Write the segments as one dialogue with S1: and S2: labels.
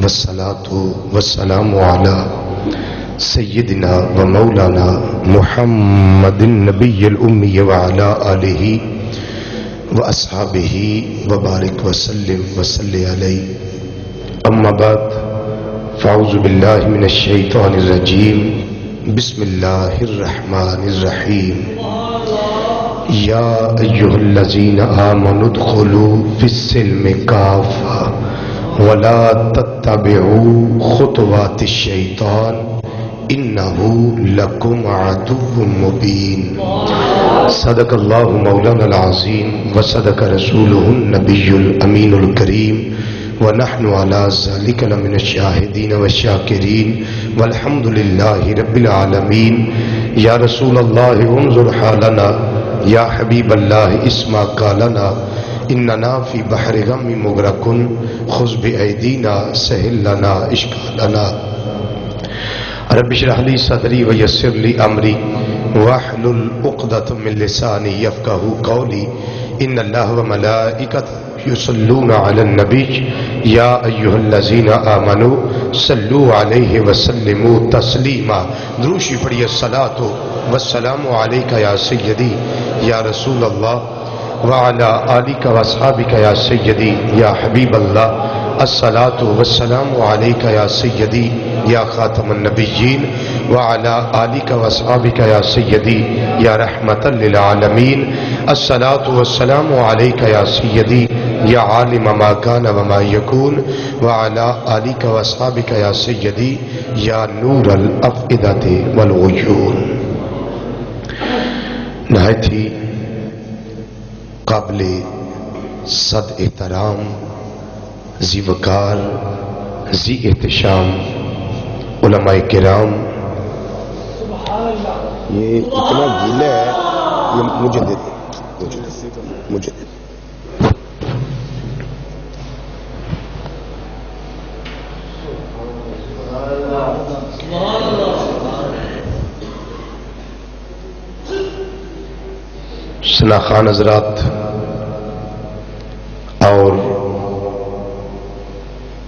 S1: والصلاة والسلام على سيدنا ومولانا محمد النبي الأمي وعلى آله وأصحابه وبارك وسلم وصلي عليه. أما بعد فأعوذ بالله من الشيطان الرجيم. بسم الله الرحمن الرحيم. يا أيها الذين آمنوا ادخلوا في السلم كافة ولا تتبعوا خطوات الشيطان إنه لكم عدو مبين. صدق الله مولانا العظيم وصدق رسوله النبي الأمين الكريم ونحن على ذلك لمن الشاهدين والشاكرين والحمد لله رب العالمين. يا رسول الله انظر حالنا، يا حبيب الله اسمع قالنا، اننا في بحر غم مغرق خذ بأيدينا سهل لنا اشكالنا. رب اشرح لي صدري ويسر لي امري واحلل عقدة من لساني يفقهوا قولي. ان الله وملائكته يصلون على النبي يا ايها الذين آمنوا صلوا عليه وسلموا تسلیما. دروشی پڑھیے الصلاۃ والسلام علیک یا سیدی یا رسول اللہ وعلی آلک واصحابک یا سیدی یا حبیب اللہ. الصلاۃ والسلام علیک یا سیدی یا خاتم النبیین وعلی آلک واصحابک یا سیدی یا رحمۃ للعالمین. الصلاۃ والسلام علیک یا سیدی یا عالم ما کان وما یکون وعلی آلک واصحابک یا سیدی یا نور الافئدۃ والعیون. نہایت ہی قابل صد احترام، ذی وقار، ذی احتشام علماء کرام، یہ اتنا گیلا ہے، یہ مجھے دے دیں، مجھے دے دیں. شناخان حضرات اور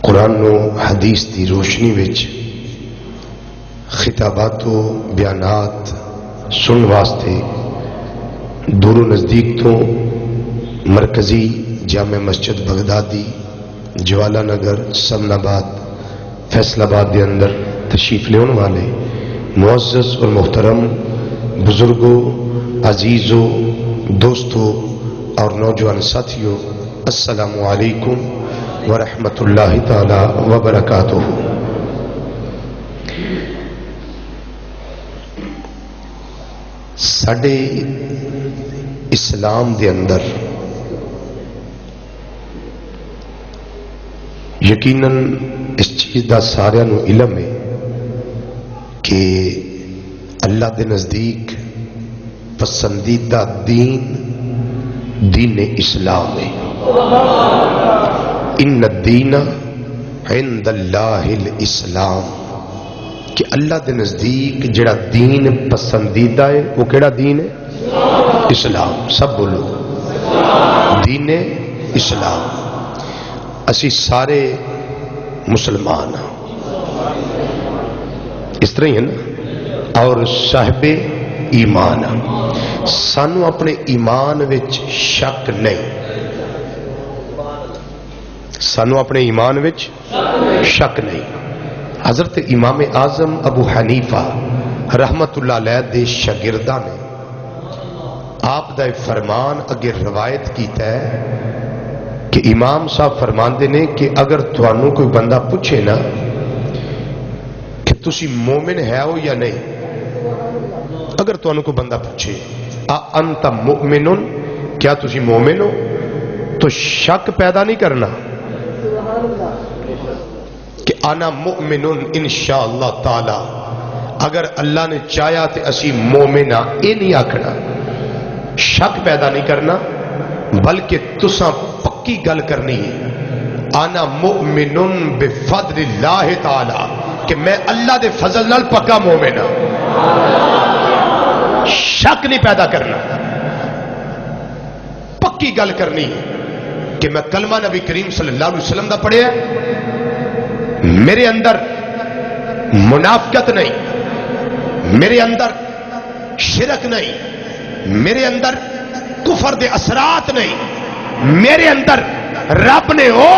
S1: قرآن و حدیث دی روشنی وچ خطابات و بیانات سن واسطے دور و نزدیک تو مرکزی جامع مسجد بغدادی، جوالا نگر، سمن آباد، فیصل آباد کے اندر تشریف لے والے معزز اور محترم بزرگوں، عزیزوں، دوستوں اور نوجوان ساتھیوں، السلام علیکم ورحمۃ اللہ تعالی وبرکاتہ. ساڈے اسلام دے اندر یقیناً اس چیز دا سارے نو علم ہے کہ اللہ دے نزدیک پسندیدہ دین دین اسلام ہے. ان الدین عند اللہ الاسلام، کہ اللہ دے نزدیک جڑا دین پسندیدہ ہے وہ کیڑا دین ہے؟ اسلام. سب بولو دین اسلام. اسی سارے مسلمان ہیں، اس طرح ہی ہے نا، اور صاحب ایمان. سانو اپنے ایمان وچ شک نہیں، سانو اپنے ایمان وچ شک نہیں. حضرت امام اعظم ابو حنیفہ رحمت اللہ علیہ دے شاگرداں نے آپ دا فرمان اگے روایت کیتا ہے کہ امام صاحب فرماندے نے کہ اگر تھانوں کوئی بندہ پوچھے نا کہ تسی مومن ہے ہو یا نہیں، اگر تھانوں کوئی بندہ پوچھے انت مؤمن، کیا تسی مومن ہو، تو شک پیدا نہیں کرنا کہ انا مؤمن انشاءاللہ تعالی، اگر اللہ نے چاہیا تے اسی مومن ہاں، یہ نہیں آکھنا، شک پیدا نہیں کرنا، بلکہ تساں پکی گل کرنی ہے انا مؤمن بفضل اللہ تعالی، کہ میں اللہ دے فضل نال پکا مومن ہاں. شک نہیں پیدا کرنا، پکی گل کرنی کہ میں کلمہ نبی کریم صلی اللہ علیہ وسلم دا پڑھیا، میرے اندر منافقت نہیں، میرے اندر شرک نہیں، میرے اندر کفر دے اثرات نہیں، میرے اندر رب نے وہ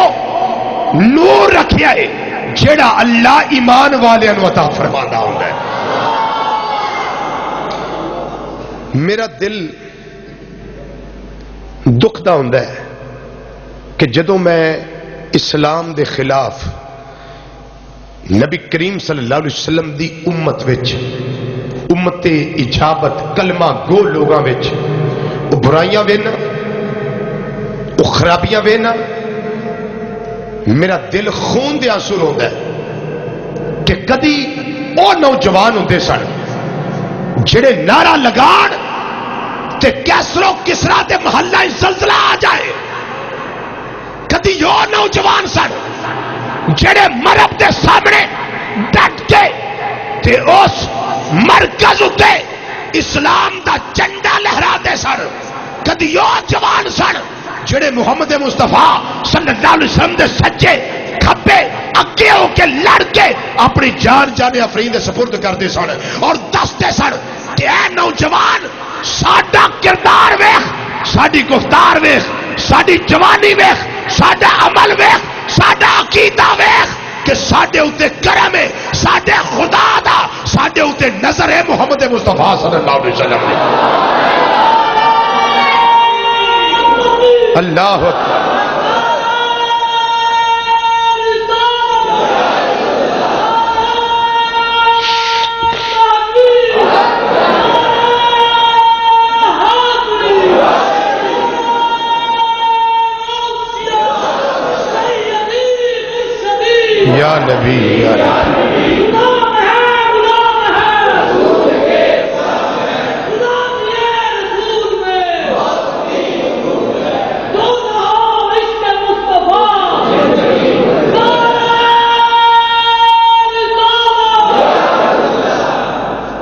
S1: نور رکھیا ہے جیڑا اللہ ایمان والے عطا فرماتا ہوندا ہے۔ میرا دل دکھدا ہوندا ہے کہ جدوں میں اسلام دے خلاف نبی کریم صلی اللہ علیہ وسلم دی امت وچ، امت اجابت کلمہ گو لوگاں وچ وہ برائیاں وینا، وہ خرابیاں وینا، میرا دل خون دے آنسو روندا ہے کہ کدی وہ نوجوان ہوندے سن جڑے نعرہ لگان تے کیسرو کسرا دے محلہ زلزلہ آ جائے، کدی وہ نوجوان سن جڑے مرب دے سامنے ڈٹ کے تے اس مرکز اتے اسلام دا جھنڈا لہرا دے سن، کدی وہ جوان سن جڑے محمد مصطفیٰ صلی اللہ علیہ وسلم دے سجے کھبے اگے ہو کے لڑ کے اپنی جان جانے افرین دے سپرد کرتے سن اور دستے سن کہ اے نوجوان ساڈا کردار ویکھ، ساڈی گفتار ویکھ، ساڈی جوانی ویکھ، ساڈا عمل ویکھ، ساڈا عقیدہ ویکھ کہ ساڈے اوتے کرم ہے، ساڈے خدا دا ساڈے اوتے نظر ہے محمد مصطفیٰ صلی اللہ علیہ وسلم نے۔ اللہ اکبر۔ یا نبی یا نبی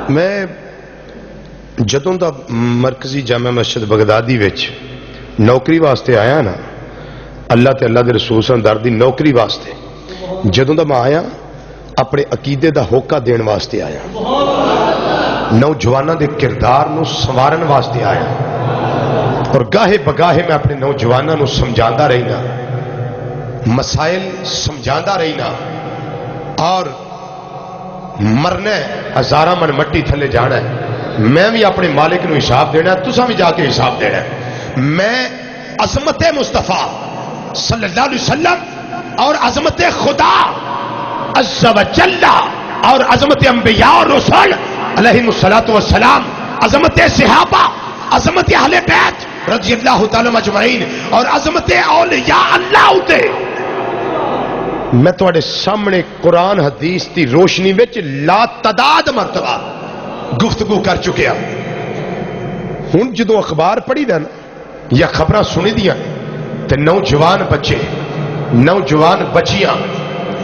S1: میں جدوں دا مرکزی جامع مسجد بغدادی وچ نوکری واسطے آیا نا، اللہ تے اللہ دے رسول صلی اللہ علیہ وسلم دی نوکری واسطے جدوں دا میں آیا اپنے عقیدے دا ہوکا دین واسطے آیا، نوجوانوں دے کردار نو سنوارن واسطے آیا، اور گاہے بگاہے میں اپنے نوجوانوں نو سمجھاندا رہنا، مسائل سمجھاندا رہنا، اور مرنا ہے ہزاراں من مٹی تھلے جانا ہے، میں بھی اپنے مالک نو حساب دینا ہے، تساں بھی جا کے حساب دینا ہے۔ میں عظمت مصطفیٰ صلی اللہ علیہ وسلم اور عظمت خدا عز و جل اور عظمت انبیاء اور رسول علیہم الصلوۃ والسلام، عظمت صحابہ، عظمت اہل بیت رضی اللہ تعالی مجمعین اور عظمت اولیاء اللہ ہوتے میں تواڈے سامنے قرآن حدیث دی روشنی وچ لا تعداد مرتبہ گفتگو کر چکیا۔ ہن جدوں اخبار پڑھی دا یا خبراں سنی دیاں تے نوجوان بچے، نوجوان بچیاں،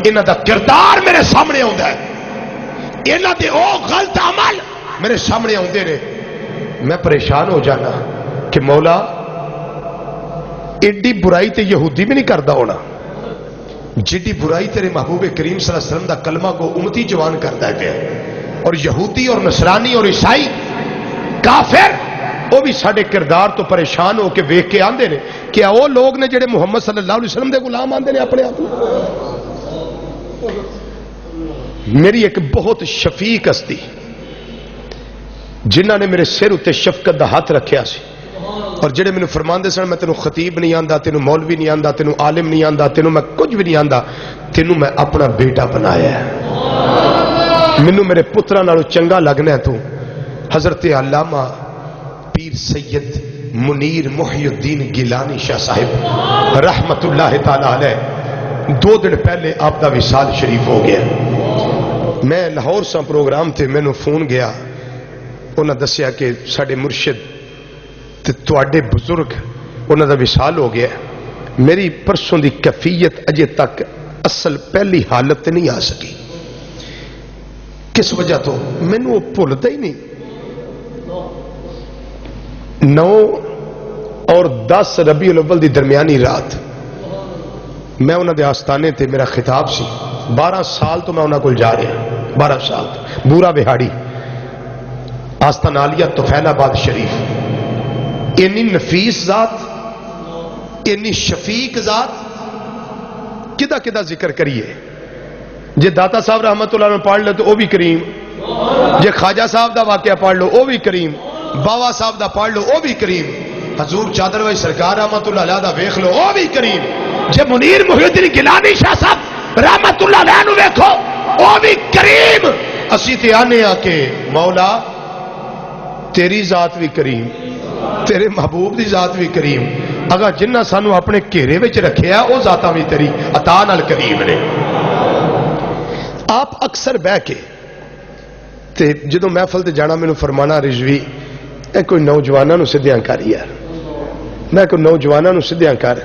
S1: انہاں دا کردار میرے سامنے آندا ہے، انہاں دے او غلط عمل میرے سامنے آندے نے، میں پریشان ہو جانا کہ مولا ایڈی برائی تے یہودی بھی نہیں کردا ہونا جیڈی برائی تیرے محبوب کریم صلی اللہ علیہ وسلم دا کلمہ کو امتی جوان کرتا ہے، اور یہودی اور نصرانی اور عیسائی کافر وہ بھی ساڈے کردار تو پریشان ہو کے ویکھ کے آندے نے کہ وہ لوگ نے جڑے محمد صلی اللہ علیہ وسلم دے غلام آندے نے اپنے آپ۔ میری ایک بہت شفیق ہستی جنہ نے میرے سر اتنے شفقت دا ہاتھ رکھیا سی، اور جڑے مینوں فرماندے سن میں تینوں خطیب نہیں آندا، تینوں مولوی نہیں آندا، تینوں عالم نہیں آندا، تینوں میں کچھ بھی نہیں آندا، تینوں میں اپنا بیٹا بنایا ہے، مینوں میرے پتراں نالوں چنگا لگنا ہے تو۔ حضرت علامہ پیر سید منیر محی الدین گیلانی شاہ صاحب رحمت اللہ تعالی علیہ 2 دن پہلے آپ دا وصال شریف ہو گیا۔ میں لاہور سا پروگرام تے مینوں فون گیا، انہاں دسیا کہ ساڈے مرشد تے تواڈے بزرگ انہاں دا وصال ہو گیا۔ میری پرسوں دی کیفیت اجے تک اصل پہلی حالت تے نہیں آ سکی، کس وجہ تو مینوں وہ بھولدا ہی نہیں۔ 9 اور 10 ربیع الاول دی درمیانی رات میں انہاں دے آستانے تے میرا خطاب سی، 12 سال تو میں انہوں کو جا رہا، 12 سال تو بورا بہاڑی آستانالیہ طفیل آباد شریف، اینی نفیس ذات، اینی شفیق ذات، کدا کدا ذکر کریے. جے داتا صاحب رحمت اللہ نے پڑھ لے تو وہ بھی کریم، جے خواجہ صاحب دا واقعہ پڑھ لو وہ بھی کریم، باوا صاحب دا پڑھ لو وہ بھی کریم، حضور چادر وائی سرکار رحمت اللہ علیہ دا ویکھ لو وہ بھی کریم، جے منیر محی الدین گیلانی شاہ صاحب رحمت اللہ علیہ نو ویکھو وہ بھی کریم. اسی تے آنے آ کے مولا تیری ذات بھی کریم، تیرے محبوب دی ذات بھی کریم، اگر جنہ سانو اپنے گھیرے وچ رکھیا وہ ذاتاں بھی تیری عطا نال کریم نے. آپ اکثر بہ کے تے جدوں محفل تے جانا مینوں فرمانا رضوی اے کوئی نوجواناں نو سدھیاں کر یار، میں کوئی نوجواناں نو سدھیاں کر.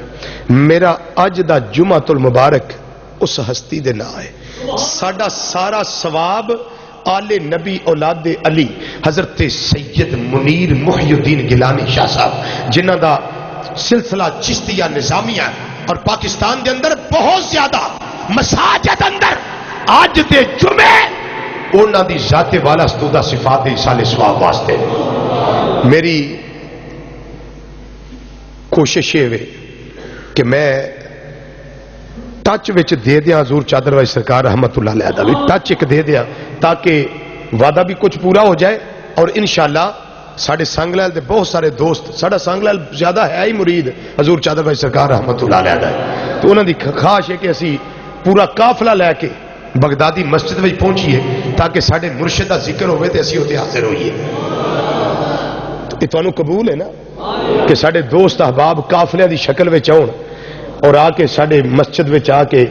S1: میرا اج دا جمعۃ المبارک اس ہستی دے نام ہے. ساڈا سارا ثواب آل نبی اولاد علی حضرت سید منیر محی الدین گیلانی شاہ صاحب جنہ دا سلسلہ چشتیہ نظامیہ اور پاکستان دے اندر بہت زیادہ مساجد اندر آج دے جمعے انہاں دی ذات والا استودہ صفات دے سال ثواب واسطے. میری کوشش یہ ہے کہ میں ٹچ وچ دے دیا حضور چادر وائی سرکار رحمت اللہ علیہ دا بھی ٹچ ایک دے دیا تاکہ وعدہ بھی کچھ پورا ہو جائے. اور انشاءاللہ ساڑھے سانگلال دے بہت سارے دوست، ساڑھا سانگلال زیادہ ہے ہی مرید حضور چادر وائی سرکار رحمت اللہ علیہ دا، تو انہوں دی خواہش ہے کہ اسی پورا قافلہ لے کے بغدادی مسجد میں پہنچیے تاکہ ساڑھے مرشد دا ذکر ہوئے تے اسی ہوتے حاضر ہوئیے. تو اتوانو قبول ہے نا کہ ساڑھے دوست احباب قافلے دی شکل میں چاؤن اور آ کے ساڑھے مسجد میں آ کے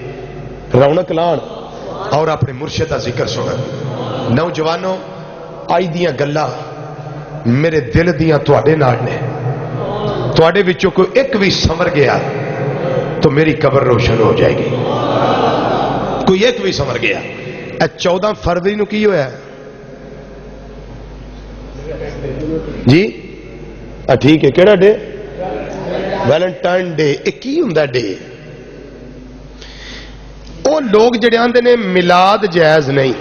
S1: رونق لان اور اپنے مرشد دا ذکر سنن. نوجوانوں آئی دیاں گلا میرے دل دیاں تواڈے نال نے، تواڈے وچوں کوئی ایک بھی سمر گیا تو میری قبر روشن ہو جائے گی. کوئی ایک بھی سمر گیا. 14 فروری نو کی ہویا ہے جی؟ ٹھیک ہے، کیڑا ڈے؟ Valentine day. ایک کی ہوندا ڈے؟ وہ لوگ جڑے آندے نے میلاد جائز نہیں،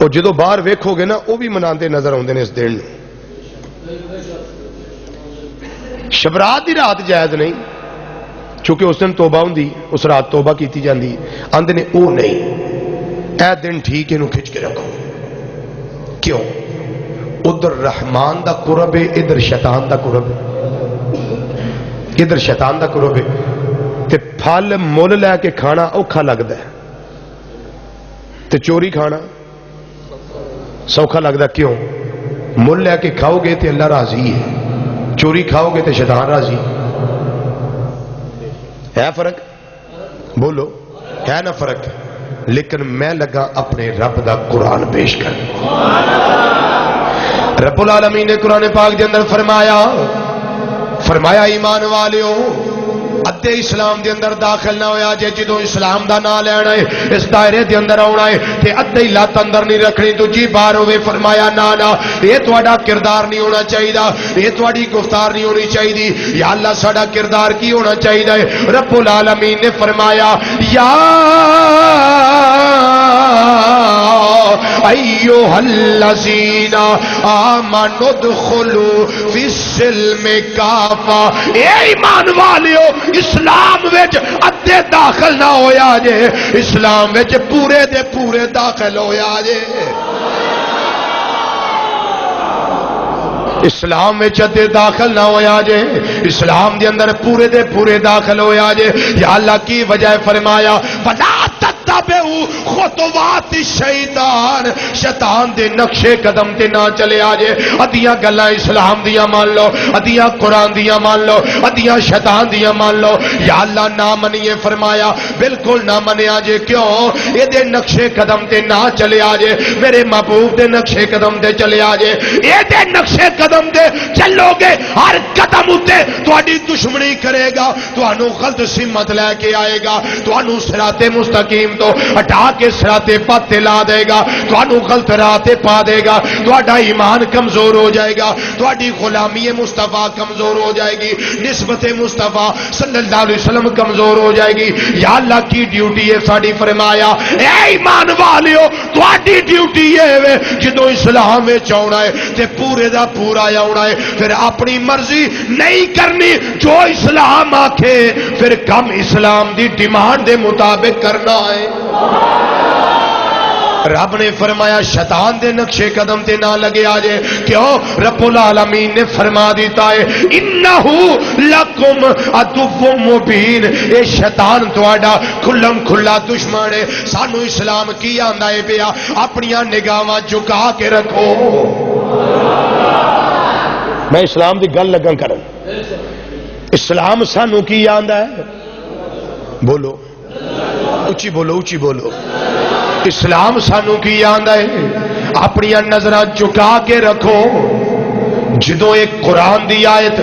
S1: وہ جدو باہر ویکھو گے نا وہ بھی مناندے نظر آندے نے اس دن. شبرات دی رات جائز نہیں چونکہ اس دن توبہ ہوندی، اس رات توبہ کیتی جاندی. آندے نے او نہیں، اے دن ٹھیک ہے، نو کھچ کے رکھو. کیوں؟ ادھر رحمان دا قرب ہے، ادھر شیطان دا قرب ہے. ادھر شیطان دا قرب ہے تے پھل مول لے کے کھانا اوکھا لگدا ہے تے چوری کھانا سوکھا لگدا. کیوں؟ مول لے کے کھاؤ گے تے اللہ راضی ہے، چوری کھاؤ گے تے شیطان راضی ہے. فرق بولو ہے نا فرق؟ لیکن میں لگا اپنے رب دا قرآن پیش کر. رب العالمین نے قرآن پاک دے اندر فرمایا ایمان والیو ادھے اسلام دے اندر داخل نہ ہویا جے جدوں اسلام دا نام لینا ہے اس دائرے دے اندر آنا ہے تے ادھے ہی لات اندر نہیں رکھنی دوجی بار ہوئے. فرمایا نا یہ تہاڈا کردار نہیں ہونا چاہیے، یہ تہاڈی گفتار نہیں ہونی چاہیے. یا اللہ ساڈا کردار کی ہونا چاہیے؟ رب العالمین نے فرمایا یا ایھا الذین آمنوا ادخلوا فی السلم کافہ. اے ایمان والیو اسلام وچ ادھے داخل نہ ہویا جے، اسلام وچ پورے دے پورے داخل ہویا جے. اسلام میں ادھے داخل نہ ہویا جے، اسلام دے اندر پورے دے پورے داخل ہویا جے. یا اللہ کی وجہ فرمایا فلا تتبعوا خطوات الشیطان، شیطان دے نقشے قدم تے نہ چلے آجے. ادیاں گلاں اسلام دیاں مان لو، ادیاں قرآن دیاں مان لو، ادیاں شیطان دیاں مان لو. یا اللہ نہ منیے، فرمایا بالکل نہ منیا جے. کیوں؟ اے دے نقشے قدم تے نہ چلے آجے، میرے محبوب دے نقشے قدم تے چلے آجے. اے دے نقشے قدم دے چلو گے ہر قدم اتے تہاڈی دشمنی کرے گا، تہانوں غلط سمت لے کے آئے گا، تہانوں صراط مستقیم تو ہٹا کے سراتے پاتے لا دے گا، تانوں غلط راہ تے پا دے گا، تہاڈا ایمان کمزور ہو جائے گا، تہاڈی غلامی مصطفیٰ کمزور ہو جائے گی، نسبت مصطفیٰ صلی اللہ علیہ وسلم کمزور ہو جائے گی۔ یا اللہ کی ڈیوٹی ہے ساڈی، فرمایا اے ایمان والیو تہاڈی ڈیوٹی ہے جدوں اسلام وچ آਉਣਾ ہے تے پورے دا پورا آਉਣਾ ہے، پھر اپنی مرضی نہیں کرنی، جو اسلام آکھے پھر کم اسلام دی ڈیمانڈ دے مطابق کرنا ہے۔ رب نے فرمایا شیطان دے نقشے قدم تے نہ لگے آجے، کیوں؟ رب العالمین نے فرما دیتا ہے انہو لکم عدو مبین، اے شیطان تواڈا کھلم کھلا دشمن ہے۔ سانو اسلام کی آندا ہے پیا اپنی نگاہاں جھکا کے رکھو۔ میں اسلام دی گل لگا کرن، اسلام سانو کی آندا ہے؟ بولو اچھی بولو اچھی بولو، اسلام سانو کی آندا ہے؟ اپنی نظراں چکا کے رکھو۔ جدوں ایک قرآن دی آیت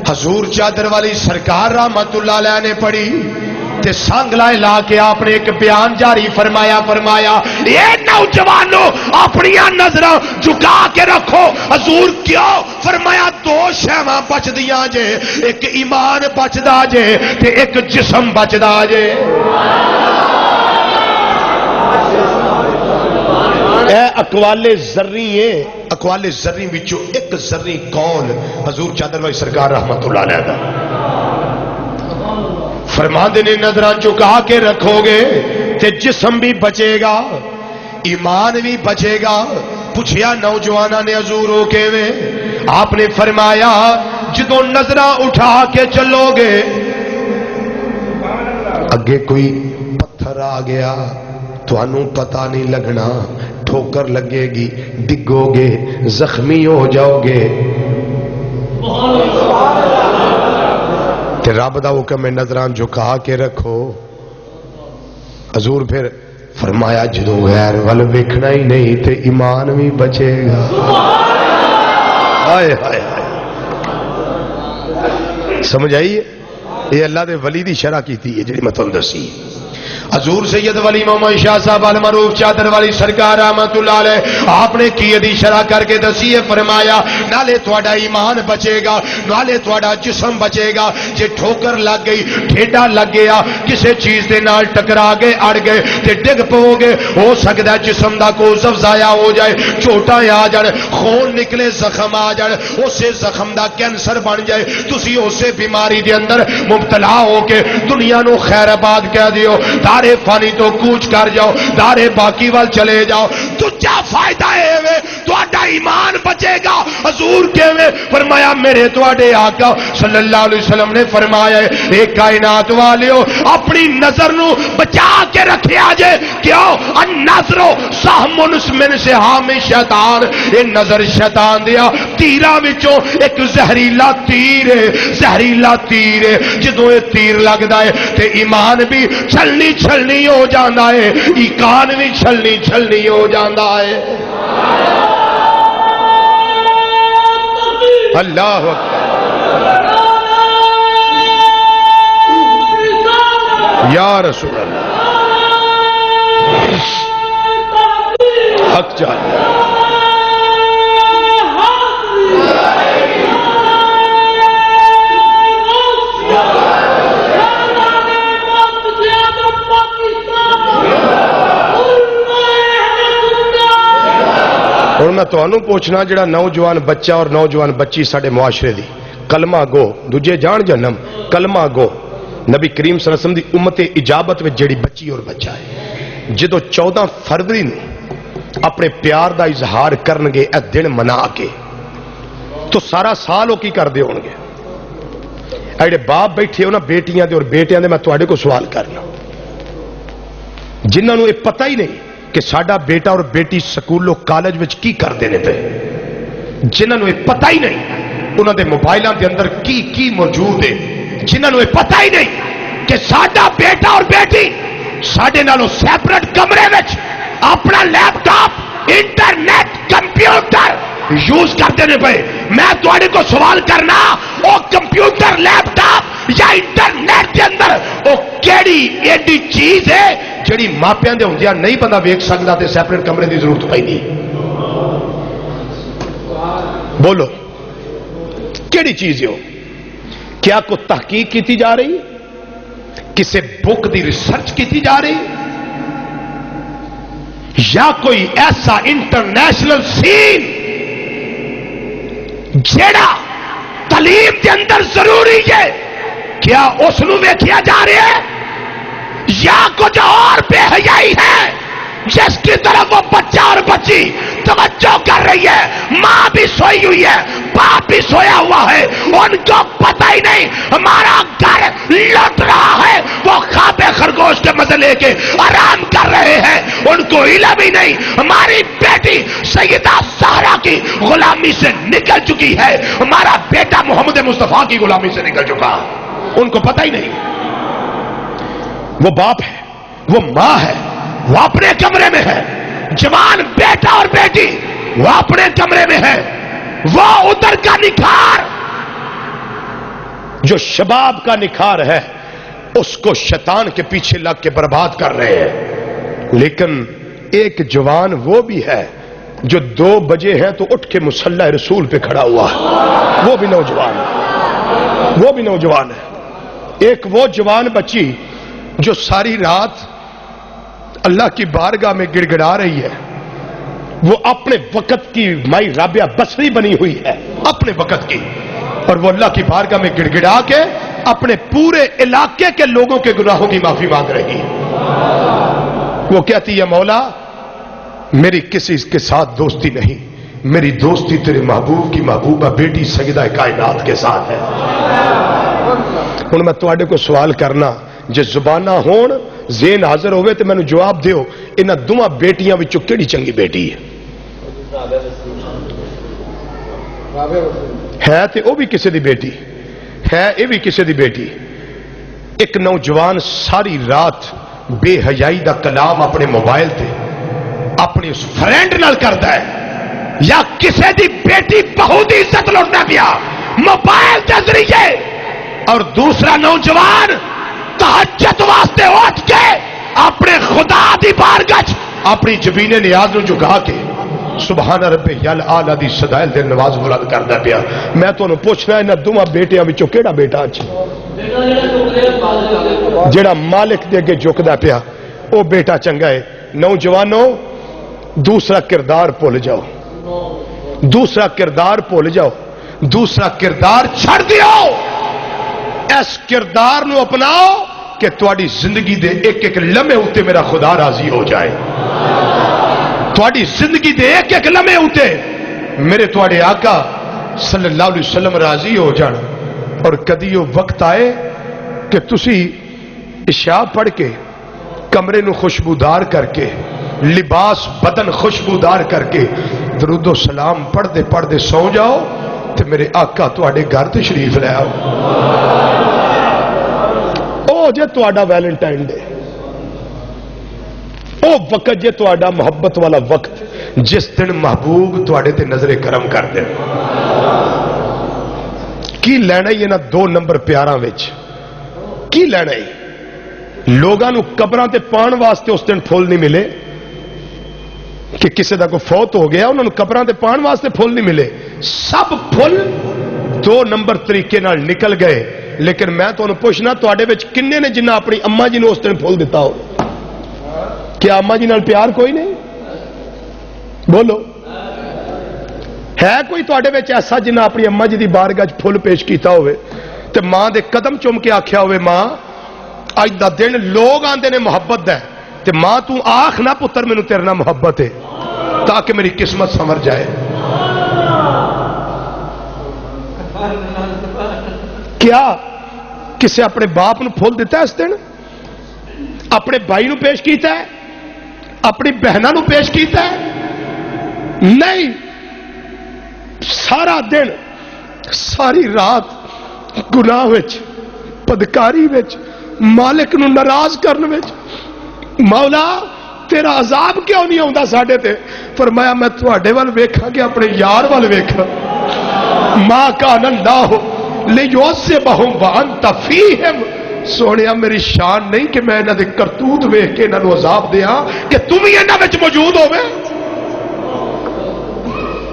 S1: حضور چادر والی سرکار رحمت اللہ علیہ نے پڑھی تے سانگلا لا کے آپ نے ایک بیان جاری فرمایا، اے نوجوانوں اپنی نظراں جھکا کے رکھو۔ حضور کیوں؟ فرمایا دو شیواں بچدیاں جے، ایک ایمان بچدا جے تے ایک جسم بچدا جے۔ اے اقوال ذری ہے، اقوال ذری وچوں ایک ذری قول حضور چادر والی سرکار رحمت اللہ علیہ دا فرماندے نے نظراں چکا کے رکھو گے تے جسم بھی بچے گا، ایمان بھی بچے گا۔ پوچھیا نوجوانہ نے حضور ہو کے وے؟ آپ نے فرمایا جدوں نظراں اٹھا کے چلو گے اگے کوئی پتھر آ گیا تھانوں پتہ نہیں لگنا، ٹھوکر لگے گی، ڈگو گے، زخمی ہو جاؤ گے۔ تے رب دا حکم ہے نظراں جھکا کے رکھو۔ حضور پھر فرمایا جدوں غیر ول ویکھنا ہی نہیں تے ایمان بھی بچے گا۔ ہائے ہائے سمجھ آئیے؟ یہ اللہ دے ولی دی شرح کیتی ہے جڑی میں تانوں دسی۔ حضور سید ولی محمد شاہ صاحب المعروف چادر والی سرکار رحمت اللہ علیہ آپ نے کی دی شرح کر کے دسی ہے، فرمایا نالے تھوڑا ایمان بچے گا، نالے تھوڑا جسم بچے گا۔ جے ٹھوکر لگ گئی، ٹھیڈا لگ گیا، کسے چیز دے نال ٹکرا گئے، اڑ گئے تے ڈگ پو گے، ہو سکتا ہے جسم دا کو ضائع ہو جائے، چوٹاں آ جان، خون نکلے، زخم آ جان، اسے زخم دا کینسر بن جائے، تسی اسے بیماری دے اندر مبتلا ہو کے دنیا نو خیر آباد کہہ دیو، دارے فانی تو کوچ کر جاؤ، دارے باقی وال چلے جاؤ، تجھا فائدہ ہے وے تہاڈا ایمان بچے گا۔ حضور کہوے فرمایا میرے تہاڈے آقا صلی اللہ علیہ وسلم نے فرمایا اے کائنات والیو اپنی نظر نو بچا کے رکھیا جے، کیوں؟ النظر سہم من سہام شیطان، اے نظر شیطان دیا تیراں وچوں ایک زہریلا تیر ہے، زہریلا تیر ہے۔ جدوں اے تیر لگدا ہے تے ایمان بھی چھلنی چھلنی ہو جانا ہے، ایمان بھی چھلنی چھلنی ہو جانا ہے۔ اللہ اکبر، یا رسول اللہ، حق جانے اور میں تمہیں پوچھنا جڑا نوجوان بچہ اور نوجوان بچی ساڈے معاشرے دی کلمہ گو دوجے جان جنم کلمہ گو نبی کریم صلی اللہ علیہ وسلم دی امت اجابت میں جڑی بچی اور بچہ ہے جدو 14 فروری نو اپنے پیار دا اظہار کرنگے اے دن منا کے تو سارا سال وہ کی کر دے ہونگے۔ ایڈے باپ بیٹھے ہو نا بیٹیاں دے اور بیٹیاں دے، میں تواڈے کو سوال کرنا جنہاں نو یہ پتہ ہی نہیں کہ ساڈا بیٹا اور بیٹی سکولوں کالج وچ کی کر دینے پہ، جنہاں نو یہ پتہ ہی نہیں انہاں دے موبائلاں دے اندر کی موجود ہے، جنہاں نو یہ پتہ ہی نہیں کہ ساڈا بیٹا اور بیٹی ساڈے نالوں سیپریٹ کمرے وچ اپنا لیپ ٹاپ انٹرنیٹ کمپیوٹر یوز کرتے نے پہ۔ میں تواڈے کو سوال کرنا او کمپیوٹر لیپ ٹاپ یا انٹرنیٹ کے اندر او کیڑی ایڈی چیز ہے جڑی ماپیاں دے ہوندیاں نہیں بندہ ویکھ سکدا تے سیپریٹ کمرے دی ضرورت پیندی. بولو کیڑی چیز ہے؟ کیا کو تحقیق کیتی جا رہی؟ کسے بک دی ریسرچ کیتی جا رہی؟ یا کوئی ایسا انٹرنیشنل سین جیڑا تعلیم کے اندر ضروری ہے کیا اس نو ویکھیا جا رہا ہے؟ یا کچھ اور بے حیائی ہے جس کی طرف وہ بچہ اور بچی توجہ کر رہی ہے؟ ماں بھی سوئی ہوئی ہے، باپ بھی سویا ہوا ہے، ان کو پتہ ہی نہیں ہمارا گھر لٹ رہا ہے، وہ خواب خرگوش کے مزے لے کے آرام کر رہے ہیں، ان کو علم ہی نہیں ہماری بیٹی سیدہ زہرا کی غلامی سے نکل چکی ہے، ہمارا بیٹا محمد مصطفیٰ کی غلامی سے نکل چکا، ان کو پتہ ہی نہیں. وہ باپ ہے، وہ ماں ہے، وہ اپنے کمرے میں ہے، جوان بیٹا اور بیٹی وہ اپنے کمرے میں ہے، وہ ادھر کا نکھار جو شباب کا نکھار ہے اس کو شیطان کے پیچھے لگ کے برباد کر رہے ہیں. لیکن ایک جوان وہ بھی ہے جو 2 بجے ہیں تو اٹھ کے مصلی رسول پہ کھڑا ہوا ہے، وہ بھی نوجوان ہے، وہ بھی نوجوان ہے. ایک وہ جوان بچی جو ساری رات اللہ کی بارگاہ میں گڑ گڑا رہی ہے، وہ اپنے وقت کی مائی رابعہ بصری بنی ہوئی ہے، اپنے وقت کی، اور وہ اللہ کی بارگاہ میں گڑ گڑا کے اپنے پورے علاقے کے لوگوں کے گناہوں کی معافی مانگ رہی ہے. وہ کہتی ہے مولا میری کسی کے ساتھ دوستی نہیں، میری دوستی تیرے محبوب کی محبوبہ بیٹی سیدہ کائنات کے ساتھ ہے. ہن میں تواڈے کو سوال کرنا، جے زبانہ ہون ذہن حاضر ہوئے تو میں نے جواب دیو، انہاں دوواں بیٹیاں وچوں کیڑی چنگی بیٹی ہے تے او بھی کسی دی بیٹی ہے، اے بھی کسی دی بیٹی. ایک نوجوان ساری رات بے حیائی دا کلام اپنے موبائل تے اپنے اس فرینڈ نال کرتا ہے، یا کسی دی بیٹی بہو دی عزت لوٹنا پیا موبائل کے ذریعے، اور دوسرا نوجوان تہجد واسطے اٹھ کے اپنے خدا دی بارگاہ اپنی جبین نیاز نو جھکا کے سبحان ربی الاعلی دی صدائل دے نواز بلند کردا پیا. میں تانوں پوچھنا انہاں دوواں بیٹیاں وچوں کیڑا بیٹا اچھا جیڑا مالک دے اگے جھکدا پیا او بیٹا چنگا ہے؟ نوجوانوں دوسرا کردار بھول جاؤ، دوسرا کردار بھول جاؤ، دوسرا کردار چھڑ دیو، اس کردار نو اپناؤ کہ تواڈی زندگی دے ایک ایک لمحے اتے میرا خدا راضی ہو جائے. تواڈی زندگی دے ایک ایک لمحے اتے میرے تواڈے آقا صلی اللہ علیہ وسلم راضی ہو جان. اور کدی وہ وقت آئے کہ تسی عشاء پڑھ کے کمرے نو خوشبودار کر کے لباس بدن خوشبودار کر کے درود و سلام پڑھ دے سو جاؤ تو میرے آقا تواڈے گھر تشریف لے آؤ. او جے تواڈا ویلنٹائن ڈے، او وقت جے تواڈا محبت والا وقت جس دن محبوب تواڈے تے نظر کرم کر دے. کی لینا ہی انہاں 2 نمبر پیاراں وچ؟ کی لینا ہی؟ لوگاں نو قبراں تے پان واسطے اس دن پھول نہیں ملے کہ کسی دا کوئی فوت ہو گیا انہوں نے قبراں تے پان واسطے پھول نہیں ملے، سب پھول 2 نمبر طریقے نال نکل گئے. لیکن میں تو انہوں پوچھنا تواڈے وچ کنے نے جنہ اپنی اما جی نے اس دن پھول دیتا ہو؟ کیا اما جی نال پیار کوئی نہیں؟ بولو ہے کوئی تواڈے وچ ایسا جنہ اپنی اما جی دی بارگاہ پھول پیش کیتا ہوئے تے ماں دے قدم چوم کے آکھیا ہوئے ماں اج دا دن لوگ آندے نے محبت ہے تے ماں تو آخ نہ پتر مینوں تیرے نال محبت ہے تاکہ میری قسمت سنور جائے؟ کیا کسے اپنے باپ نو پھول دیتا ہے اس دن؟ اپنے بھائی نو پیش کیتا ہے؟ اپنی بہنوں نو پیش کیتا ہے؟ نہیں. سارا دن ساری رات گناہ وچ بدکاری وچ مالک نو ناراض کرنے وچ. مولا تیرا عذاب کیوں نہیں آਉਂدا ساڈے تے؟ فرمایا میں تواڈے ول ویکھاں کہ اپنے یار ول ویکھاں. ما کان اللہ لیعذبہم وانت فیہم سونے میری شان نہیں کہ میں انہاں دے کرتوت ویکھ کے انہاں نوں عذاب دیاں کہ تم ہی انہاں وچ موجود ہووے.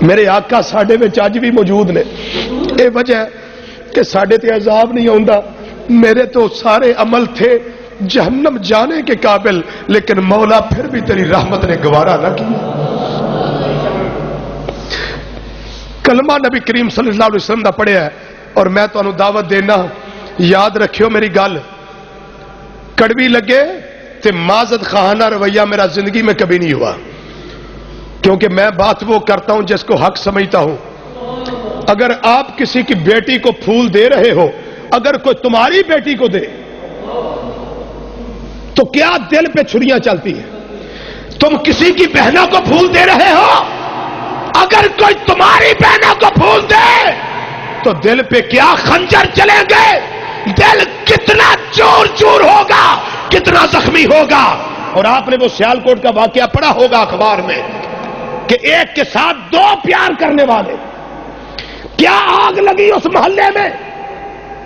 S1: میرے آقا ساڈے وچ اج بھی موجود نے. اے وجہ ہے کہ ساڈے تے عذاب نہیں آوندا. میرے تو سارے عمل تھے جہنم جانے کے قابل، لیکن مولا پھر بھی تیری رحمت نے گوارا نہ کیا. کلمہ نبی کریم صلی اللہ علیہ وسلم دا پڑھیا ہے اور میں تو انہوں دعوت دینا. یاد رکھیو میری گل، کڑوی لگے تے معذت خواہانہ رویہ میرا زندگی میں کبھی نہیں ہوا، کیونکہ میں بات وہ کرتا ہوں جس کو حق سمجھتا ہوں. اگر آپ کسی کی بیٹی کو پھول دے رہے ہو، اگر کوئی تمہاری بیٹی کو دے تو کیا دل پہ چھریاں چلتی ہیں؟ تم کسی کی بہنوں کو پھول دے رہے ہو، اگر کوئی تمہاری بہنوں کو پھول دے تو دل پہ کیا خنجر چلیں گے؟ دل کتنا چور چور ہوگا، کتنا زخمی ہوگا. اور آپ نے وہ سیالکوٹ کا واقعہ پڑھا ہوگا اخبار میں کہ ایک کے ساتھ دو پیار کرنے والے، کیا آگ لگی اس محلے میں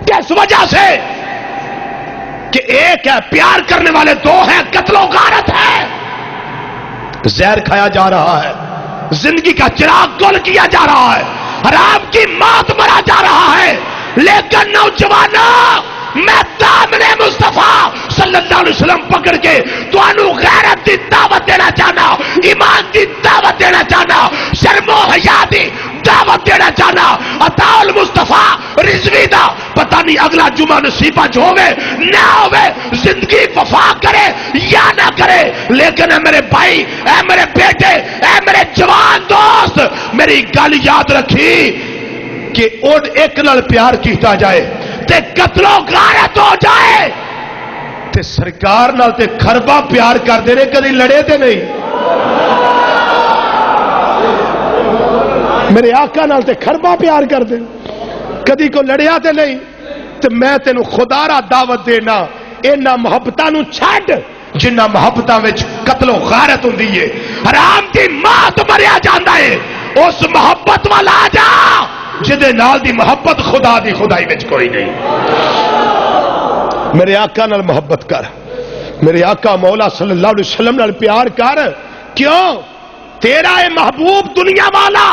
S1: کس وجہ سے کہ ایک ہے پیار کرنے والے، دو ہیں قتل و غارت ہے. زہر کھایا جا رہا ہے، زندگی کا چراغ گل کیا جا رہا ہے، حرام کی موت مرا جا رہا ہے. لیکن نوجوانوں، میں دامن مصطفیٰ صلی اللہ علیہ وسلم پکڑ کے تو انہوں غیرت دی دعوت دینا چاہنا، ایمان دی دعوت دینا چاہنا، شرم و حیا دی دعوت دینا چاہنا. عطا المصطفیٰ رضوی دا پتہ نہیں اگلا جمعہ نصیبہ جو ہوئے نہ ہوئے، زندگی وفا کرے یا نہ کرے، لیکن اے میرے بھائی، اے میرے بیٹے، اے میرے جوان دوست، میری گل یاد رکھی کہ اُن ایک نال پیار کیتا جائے تے قتل و غارت ہو جائے تے سرکار نال تے خربا پیار کر دے رہے، کدی لڑے تے نہیں. میرے آقا نال تے خربا پیار کر دے، کدی کو لڑیا تے نہیں. تے میں تینوں خدا را دعوت دینا، اینا محبتاں نوں چھڈ جنہ محبتاں وچ قتل و غارت ہوندی ہے، حرام دی موت مریا جاندا ہے. اس محبت والا آ جا جدے نال دی محبت خدا دی خدائی وچ کوئی نہیں. میرے آقا نال محبت کر، میرے آقا مولا صلی اللہ علیہ وسلم نال پیار کر. کیوں؟ تیرا اے محبوب دنیا والا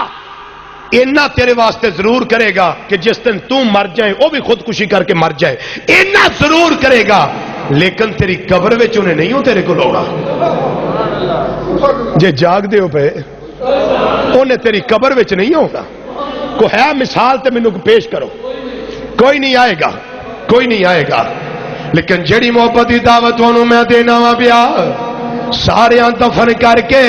S1: اینا تیرے واسطے ضرور کرے گا کہ جس دن تو مر جائے وہ بھی خودکشی کر کے مر جائے، اینا ضرور کرے گا، لیکن تیری قبر وچ انہیں نہیں ہو تیرے کو لوڑا. جے جاگ دے ہو پہ انہیں تیری قبر وچ نہیں ہوگا. کو ہے مثال تے مینوں پیش کرو. کوئی نہیں آئے گا، کوئی نہیں آئے گا. لیکن جڑی محبت دی دعوت انہوں میں دینا وا پیا، سارے دفن کر کے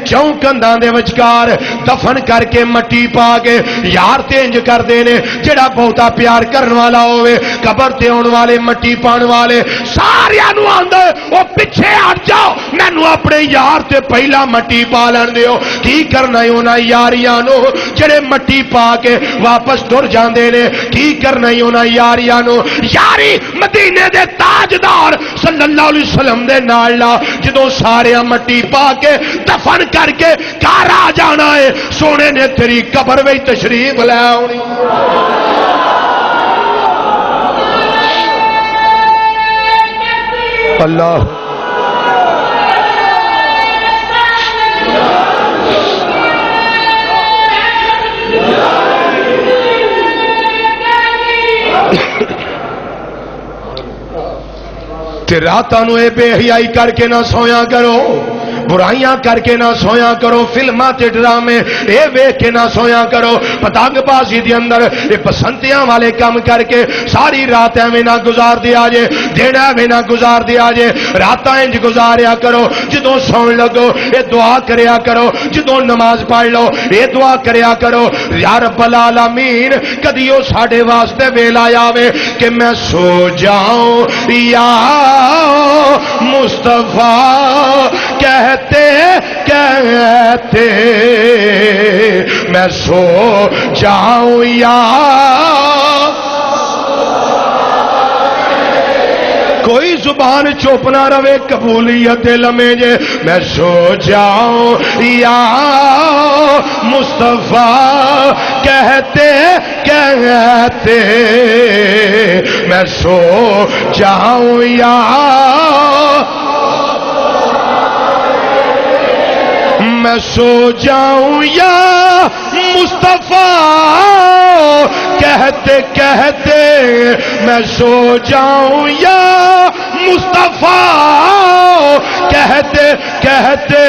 S1: چوکنداں دے وچکار دفن کر کے مٹی پا کے یار تے انج کر دینے جڑا بہتا پیار کرن والا ہوئے قبر تے آن والے مٹی پان والے سارے نو آندے او پیچھے ہٹ جاؤ، مینوں اپنے یار تے پہلا مٹی پا لین دیو. کی کرنا ہے انہاں یاریاں نو جڑے مٹی پا کے واپس ٹر جاندے نے؟ کی کرنا ہے انہاں یاریاں نو؟ یاری مدینے دے تاجدار صلی اللہ علیہ وسلم دے نال لا، جدوں سارے مٹی پا کے دفن کر کے گھر آ جانا ہے، سونے نے تیری قبر میں تشریف لے آنی. اللہ تے راتاں نو اے بے حیائی کر کے نہ سویا کرو، برائیاں کر کے نہ سویا کرو، فلماں تے ڈرامے اے ویکھ کے نہ سویا کرو، پتنگ بازی دے اندر اے پسندیاں والے کام کر کے ساری رات ایویں نہ گزار دیا جے، دن ایویں نہ گزار دیا جے. راتاں انج گزاریا کرو، جدوں سون لگو اے دعا کریا کرو، جدوں نماز پڑھ لو اے دعا کریا کرو، یا رب العالمین کدی او ساڈے واسطے ویلا آوے کہ میں سو جاؤں یا مصطفیٰ کہتے کہتے میں سو جاؤں یا کوئی زبان چپ نہ رہے قبولیت لمے جے میں سو جاؤں یا مصطفیٰ کہتے کہتے میں سو جاؤں یا میں سو جاؤں یا مصطفیٰ کہتے کہتے میں سو جاؤں یا مصطفیٰ کہتے کہتے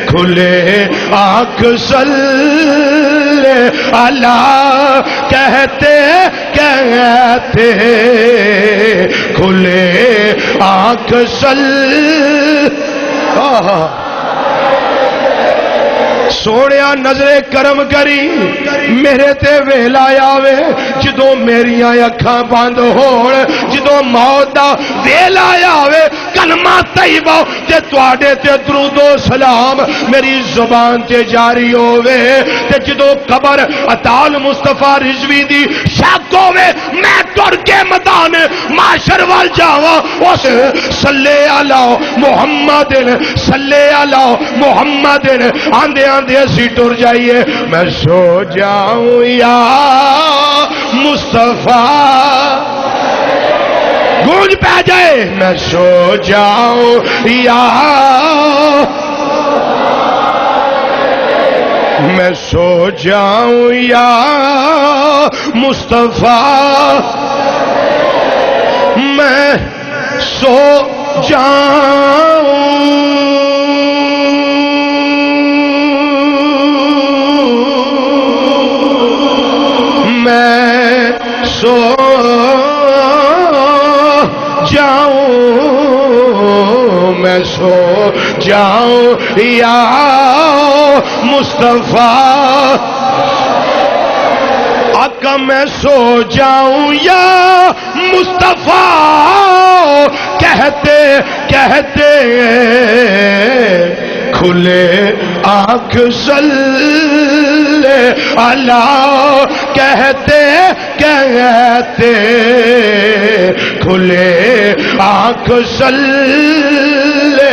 S1: کھلے آنکھ صلی اللہ کہتے کہتے کھلے آنکھ صلی سوڑیا نظر کرم کری میرے تے ویلا آوے جدوں میریاں اکھاں بند ہون جدوں موت دا ویلا آوے کلمہ طیبہ تے تواڈے تے درود و سلام میری زبان تے جاری ہووے تے جدوں قبر عطال مصطفیٰ رضوی دی شک ہووے میں ٹر کے میدان معاشر وال جاواں اس صلی علی محمد صلی علی محمد آندے آندے اسی ٹر جائیے میں سو جاؤں یا مصطفیٰ گونج پہ جائے میں سو جاؤں یا میں سو جاؤں یا مصطفیٰ میں سو جاؤں میں سو جاؤں میں سو جاؤں یا مصطفیٰ آقا میں سو جاؤں یا مصطفیٰ کہتے کہتے کھلے آنکھ صلی اللہ کہتے کہتے کھلے آنکھ صلی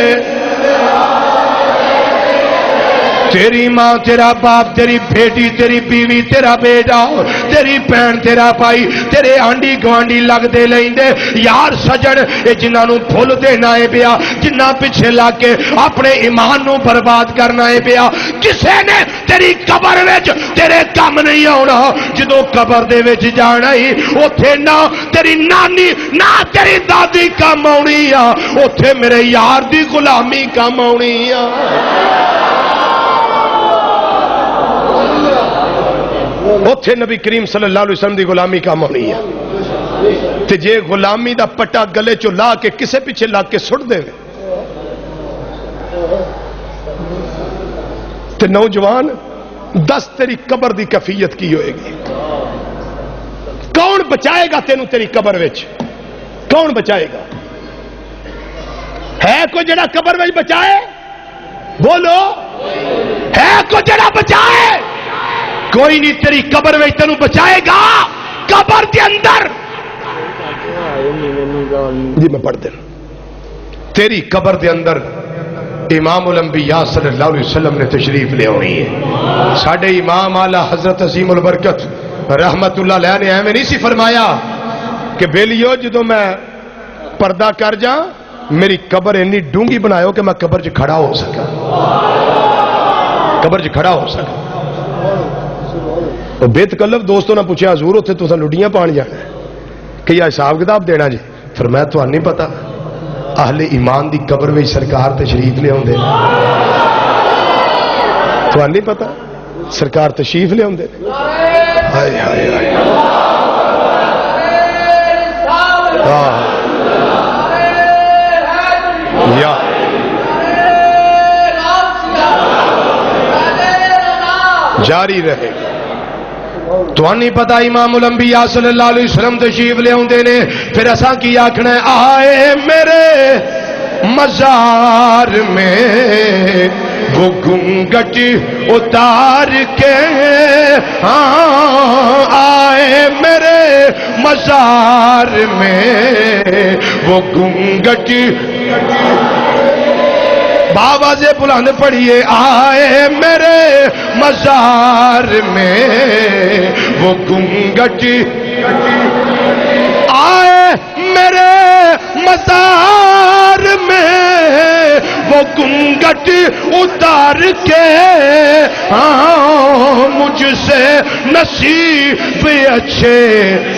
S1: تیری ماں تیرا باپ تیری بیٹی تیری بیوی تیرا بیٹا تیری بہن تیرا بھائی تیرے آنڈی گوانڈی لگ دے لیندے یار سجن اے جنہاں نو بھول دینا ہے پیا جنہ پیچھے لگ کے اپنے ایمان نو برباد کرنا ہے پیا کسے نے تیری قبر وچ تیرے کم نہیں آنا جدوں قبر دے وچ جانا ہی اوتھے نہ تیری نانی نہ تیری دادی کم آنی آ اوتھے میرے یار دی غلامی کم آنی آ اوتھے نبی کریم صلی اللہ علیہ وسلم دی غلامی کام ہونی ہے تے جے غلامی دا پٹا گلے چو لا کے کسے پیچھے لا کے سٹ دے تے نوجوان دس تیری قبر دی کفیت کی ہوئے گی کون بچائے گا تینوں تیری قبر وچ کون بچائے گا ہے کوئی جڑا قبر وچ بچائے بولو ہے کوئی جڑا بچائے کوئی نہیں تیری قبر میں تینوں بچائے گا قبر کے اندر جی میں پڑھ دیں تیری قبر کے اندر امام الانبیاء صلی اللہ علیہ وسلم نے تشریف لے ہونی ہے ساڑھے امام اعلیٰ حضرت عظیم البرکت رحمت اللہ علیہ نے ہمیں نہیں سی فرمایا کہ بیلیو جدو میں پردہ کر جا میری قبر اتنی ڈونگی بنایو کہ میں قبر چ کھڑا ہو سکا قبر چ کھڑا ہو سکا بے تکلف دوستوں نے پوچھا حضور اتنے تو لڈیاں پان جانا کہ یا حساب کتاب دینا جی فرمایا تو نہیں پتا اہل ایمان دی قبر میں سرکار تشریف لے آندے تو نہیں پتا سرکار تشریف لے آندے ہائے ہائے ہائے یا جاری رہے تو نہیں پتا امام الانبیاء صلی اللہ علیہ وسلم تشریف لے آندے نے پھر اساں کی آکھنا ہے آئے میرے مزار میں وہ گھونگھٹ اتار کے ہاں آئے میرے مزار میں وہ گھونگھٹ بابا سے بلند پڑھیے آئے میرے مزار میں وہ گھونگھٹ آئے میرے مزار میں وہ گھونگھٹ اتار کے مجھ سے نصیب اچھے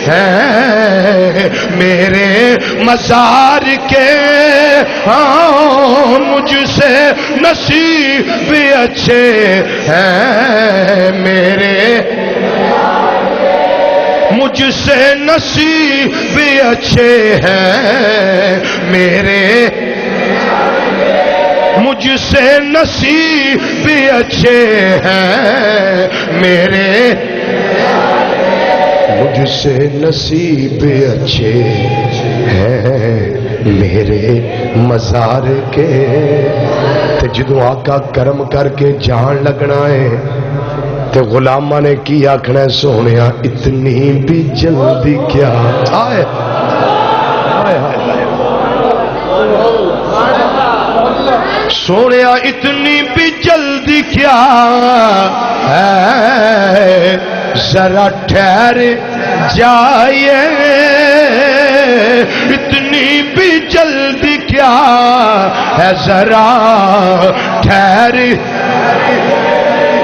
S1: ہیں میرے مزار کے مجھ سے نصیب اچھے ہیں میرے مجھ سے نصیب اچھے ہیں میرے مجھ سے نصیب اچھے ہیں میرے مجھ سے نصیب اچھے ہیں میرے مزار کے تے جدوں آقا کرم کر کے جان لگنا ہے تے غلامہ نے کی آکھنا سونیا اتنی بھی جلدی کیا آئے سونیا اتنی بھی جلدی کیا ہے ذرا ٹھہر جائیے اتنی بھی جلدی کیا ہے ذرا ٹھہر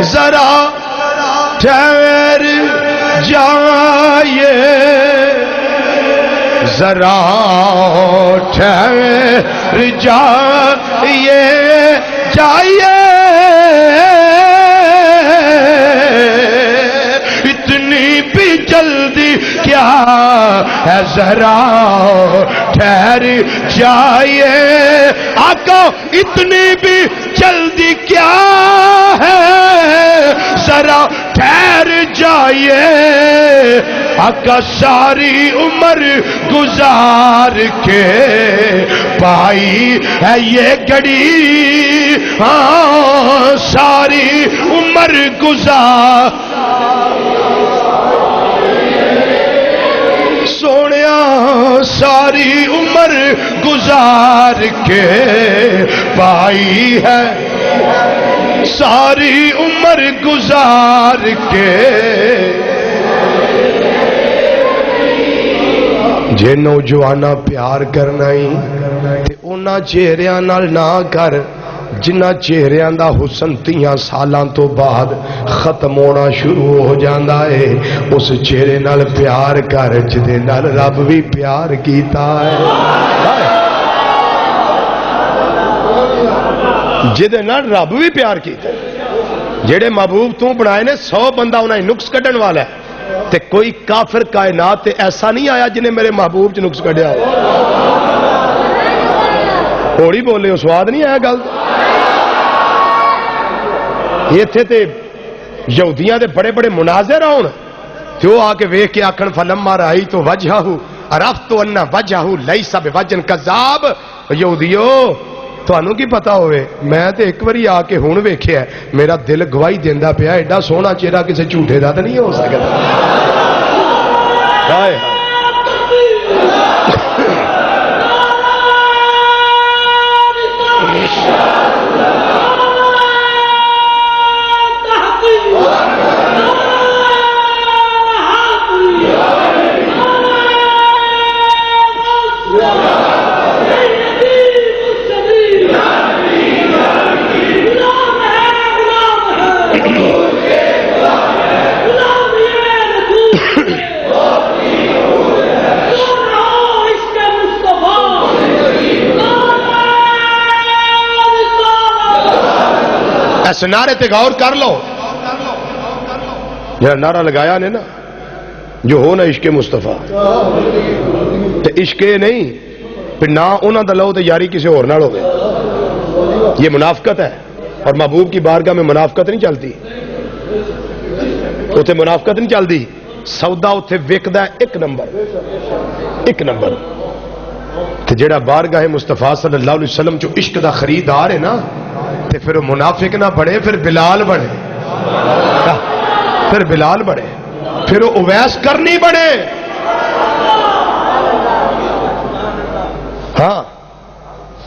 S1: ذرا ٹھہر جائیے ذرا ٹھہر جائیے جائیے اتنی بھی جلدی کیا ہے ذرا ٹھہر جائیے آقا اتنی بھی جلدی کیا ہے ذرا ٹھہر جائیے آقا ساری عمر گزار کے پائی ہے یہ گھڑی ساری عمر گزار سونیا ساری عمر گزار کے پائی ہے ساری عمر گزار کے جے نوجوانا پیار کرنا ہی تے اونا چہریاں نال نہ کر جنہ چہریاں دا حسن 30 سالاں تو بعد ختم ہونا شروع ہو جاندا ہے اس چہرے نال پیار کر جدے نال رب بھی پیار کیتا ہے جدے نال رب بھی پیار کیتا ہے جڑے محبوب تو بنائے نے 100 بندہ انہیں نقص کڈن والا ہے تے کوئی کافر کائنات تے ایسا نہیں آیا جنہیں میرے محبوب چ نقص کڈیا ہو ہوڑی بولے ہو سواد نہیں آیا گل یہ تھے تے یہودیاں دے بڑے بڑے مناظر ہون تے وہ آ کے ویکھ کے آکھن فلما رأیت وجہہ عرفت ان وجہہ لیس بوجہ کذاب یہودیو تانوں کی پتا ہوئے میں تے ایک باری آ کے ہن ویکھیا میرا دل گواہی دیندا پیا ایڈا سونا چہرہ کسے جھوٹے دا تے نہیں ہو سکدا ہائے اس نعرے تے غور کر لو جہاں نعرہ لگایا نے نا جو ہو نا عشق مصطفیٰ تے عشق نہیں پھر نہ انہاں دا لو تے یاری کسی اور نال ہوگے یہ منافقت ہے اور محبوب کی بارگاہ میں منافقت نہیں چلتی اتنے منافقت نہیں چلتی سودا اتنے وکدا ہے ایک نمبر تے جڑا بارگاہ مصطفیٰ صلی اللہ علیہ وسلم جو عشق دا خریدار ہے نا تے پھر منافق نہ بڑھے پھر بلال بڑھے پھر اویس کرنی بڑھے ہاں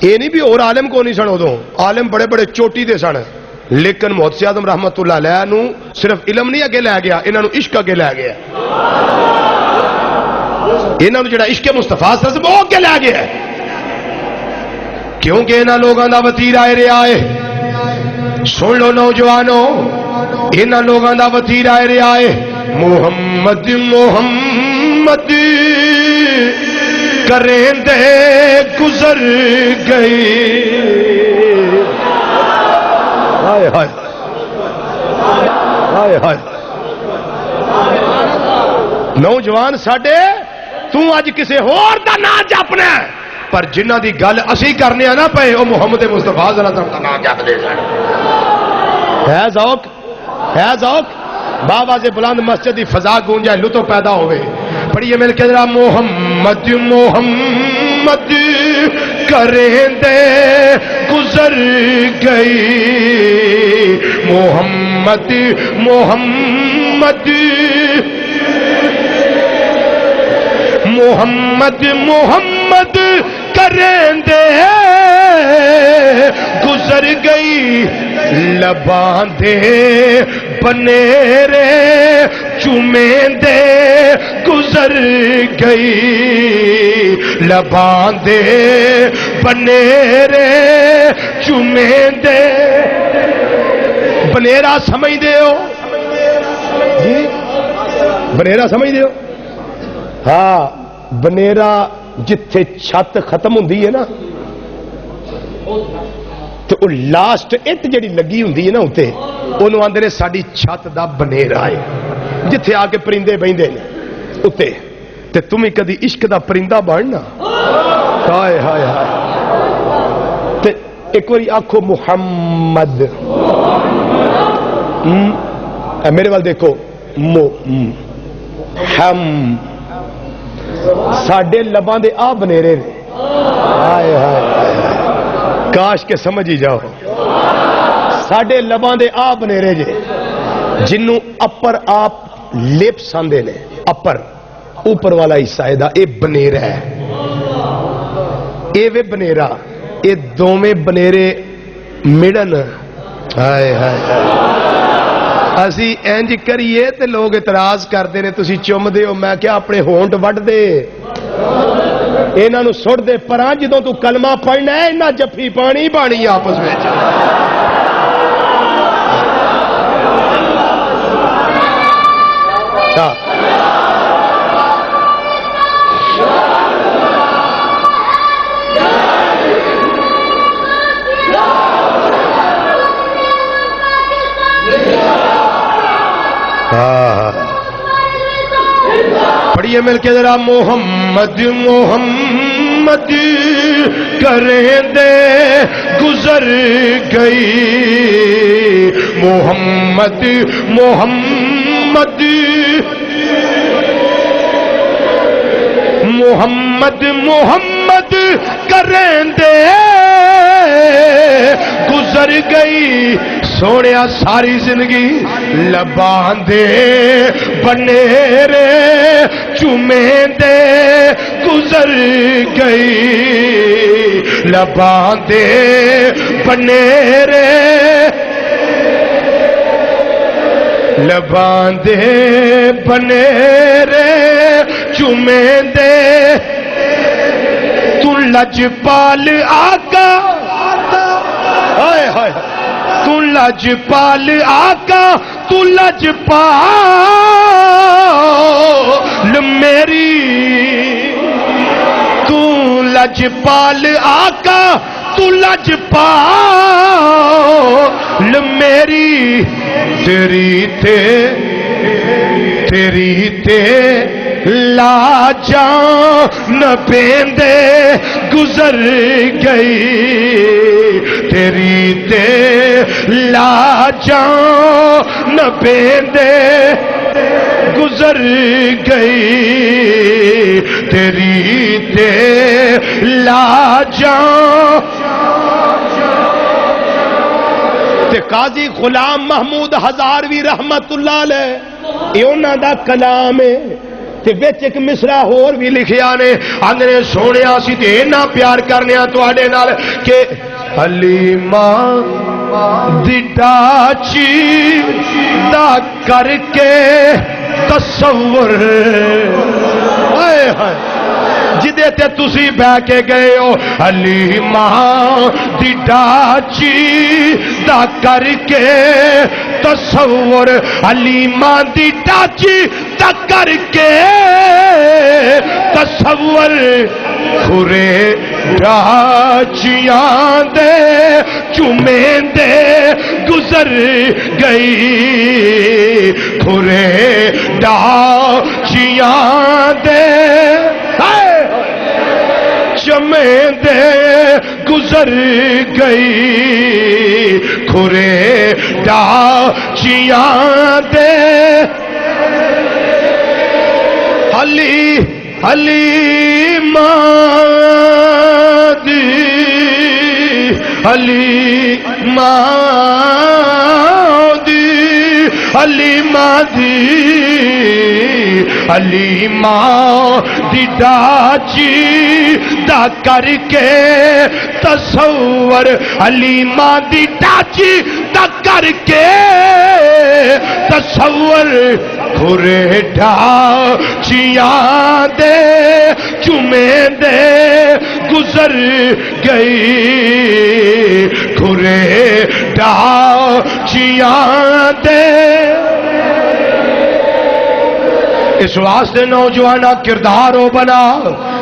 S1: یہ نہیں بھی اور عالم کو نہیں سن ادو، عالم بڑے بڑے چوٹی دے سن، لیکن محدث اعظم رحمت اللہ علیہ نو صرف علم نہیں اگے لے گیا، انہاں نو عشق اگے لے گیا، انہاں نو جڑا عشق مصطفیٰ صلی اللہ علیہ وسلم وہ اگے لے گیا، کیونکہ انہاں لوگاں دا وتیرہ اے رہا ہے۔ سن لو نوجوانوں، انہاں لوگاں دا وتیرہ اے رہا ہے، محمد محمد کریں دے گزر گئی، ہائے ہائے ہائے ہائے، نوجوان ساڈے تو اج کسے ہور دا نام جپنا ہے، پر جنہ دی گل اسی کرنے آ نہ پئے وہ محمد مصطفیٰ صلی اللہ علیہ وسلم دا نام جپ دے سن۔ ہے ذوق، ہے ذوق، بابا سے بلند مسجد دی فضا گونجائے، لطف پیدا ہوئے، پڑھیے مل کے ذرا محمد محمد کریں دے گزر گئی، محمد محمد محمد محمد کریں دے گزر گئی، لباں دے بنیرے چومیں دے گزر گئی، لباں دے بنیرے چومیں دے، بنیرا سمجھ دے ہو جی، بنیرا سمجھ دے ہو، ہاں بنیرا جتھے چھت ختم ہوندی ہے نا تو وہ لاسٹ اٹ جڑی لگی ہوندی ہے نا اتنے انہوں آندے نے ساڈی چھت دا بنیرا ہے، جتھے آ کے پرندے بہندے نے اتنے، تے تمہیں کدی عشق دا پرندہ بننا، ہائے ہائے ہائے، تے ایک باری آکھو محمد، میرے وال دیکھو، ہم ساڈے لباں دے آ بنیرے نے، ہائے ہائے کاش کے سمجھ ہی جاؤ، ساڈے لباں دے آ بنیرے جے جنوں اپر آپ لپس آندے نے، اپر اوپر والا حصہ ہے دا اے بنیرا ہے، اے وے بنیرا، اے دوویں بنیرے مڑن، ہائے ہائے اسی انج کریے تے لوگ اعتراض کرتے ہیں تسی چم دے ہو، میں کیا اپنے ہونٹ وڈ دے، انہاں نو سٹ دے پراں، جدوں تو کلمہ پڑھنا ہے انہاں جفی پانی بانی آپس میں، پڑھیے مل کے ذرا محمد محمد کریں دے گزر گئی، محمد محمد محمد محمد کریں دے گزر گئی، سوڑیا ساری زندگی لباں دے بنیرے چومیں دے گزر گئی، لباں دے بنیرے لباں دے بنیرے چومیں دے، تو لجپال آقا، ہائے ہائے تو لجپال آقا، تو لجپال میری، تو لجپال آقا، تو لجپال میری، تیری تے لا جان پیندے گزر گئی، تیری تے لا جان پیندے گزر گئی، تیری تے لا جان۔ قاضی غلام محمود ہزاروی رحمت اللہ علیہ یہ انہاں دا کلام ہے، تے وچ ایک مصرع ہور بھی لکھیا نے آندے سونیا سی تے اتنا پیار کرنے تواڈے نال کہ حلیمہ دی ڈاچی دا کر کے تصور جدے تے تسی بہ کے گئے ہو حلیمہ دی ڈاچی دا کر کے تصور حلیمہ دی ڈاچی دا کر کے تصور کھرے ڈاچیاں دے چومیں دے گزر گئی کھرے ڈاچیاں دے چمیں دے گزر گئی کھرے ڈاچیاں دے حلیمہ دی حلیمہ دی حلیمہ دی حلیمہ دی ڈاچی دا کر کے تصور حلیمہ دی ڈاچی دا کر کے تصور کھرے ڈاچیاں دے چومیں دے گزر گئی کھرے ڈاچیاں دے اس واسطے نوجوانہ کردار ہو بنا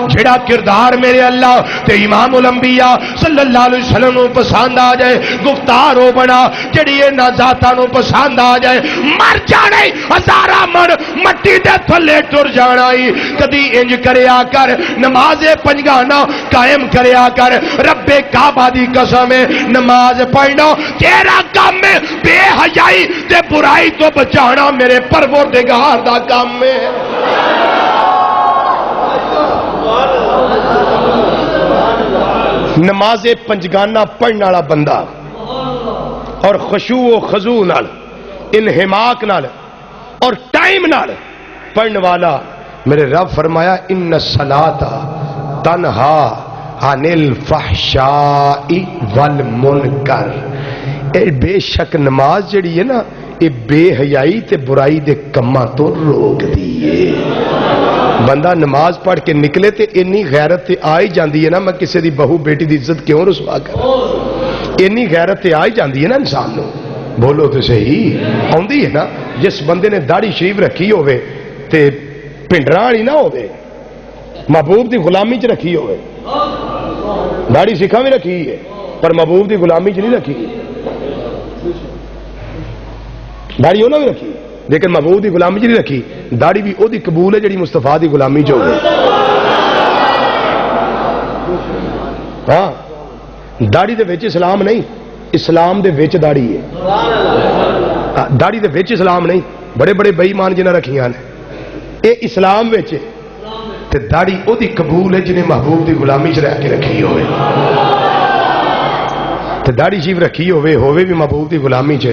S1: جڑا کردار میرے اللہ تے امام الانبیاء صلی اللہ علیہ وسلم نو پسند آ جائے گفتار ہو بنا جڑی انہاں ذاتاں نو پسند آ جائے مر جانے ہزاراں من مٹی دے تھلے ٹر جانا ہی کدی انج کریا کر نماز پنجگانہ قائم کریا کر رب کعبہ دی قسم نماز پڑھنا تیرا کام ہے بے حیائی تے برائی تو بچانا میرے پروردگار دا کام ہے نماز پنجگانہ پڑھنے والا بندہ اور خشوع و خضوع نال انہماک نال اور ٹائم نال پڑھنے والا میرے رب فرمایا ان الصلاۃ تنہا عن الفحشاء والمنکر اے بے شک نماز جڑی ہے نا یہ بے حیائی تے برائی دے کماں تو روک دیئے بندہ نماز پڑھ کے نکلے تے انی غیرت تے آئی جاندی ہے نا میں کسی دی بہو بیٹی دی عزت کیوں رسوا کر انی غیرت تے آئی جاندی ہے نا انسان نو بولو تے صحیح آندی ہے نا جس بندے نے داڑھی شریف رکھی ہوئے تے پنڈرانی نہ ہوئے محبوب دی غلامی چ رکھی ہوئے داڑھی سکھا بھی رکھی ہے پر محبوب دی غلامی چ نہیں رکھی داڑھی انہوں نے بھی رکھی لیکن محبوب دی غلامی نہیں رکھی داڑھی بھی او دی قبول ہے جڑی مصطفیٰ دی غلامی جو ہے ہاں داڑھی دے وچ اسلام نہیں اسلام دے وچ داڑھی ہے داڑھی دے وچ اسلام نہیں بڑے بڑے بے ایمان جنہاں رکھیاں نے اے اسلام وچ تے داڑھی او دی قبول ہے جنہیں محبوب دی غلامی چ رہ کے رکھی ہوئے تے داڑھی شیف رکھی ہوئے بھی محبوب دی غلامی چ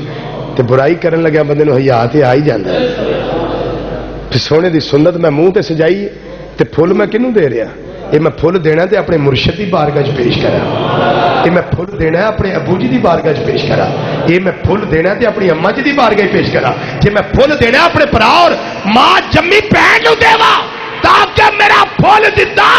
S1: تے برائی کرن لگیا بندے نو حیا تے آ ہی جاندا ہے پھر سونے دی سنت میں منہ تے سجائی تے پھل میں کینوں دے رہا یہ میں پھل دینا تے اپنے مرشد دی بارگاہ وچ پیش کرا یہ میں پھل دینا ہے اپنے ابو جی دی بارگاہ وچ پیش کرا یہ میں پھل دینا ہے تے اپنی اماں جی دی بارگاہ وچ پیش کرا جے میں پھل دینا ہے اپنے بھرا اور ماں جمی بہن نو دیوا تاکہ میرا پھل دتا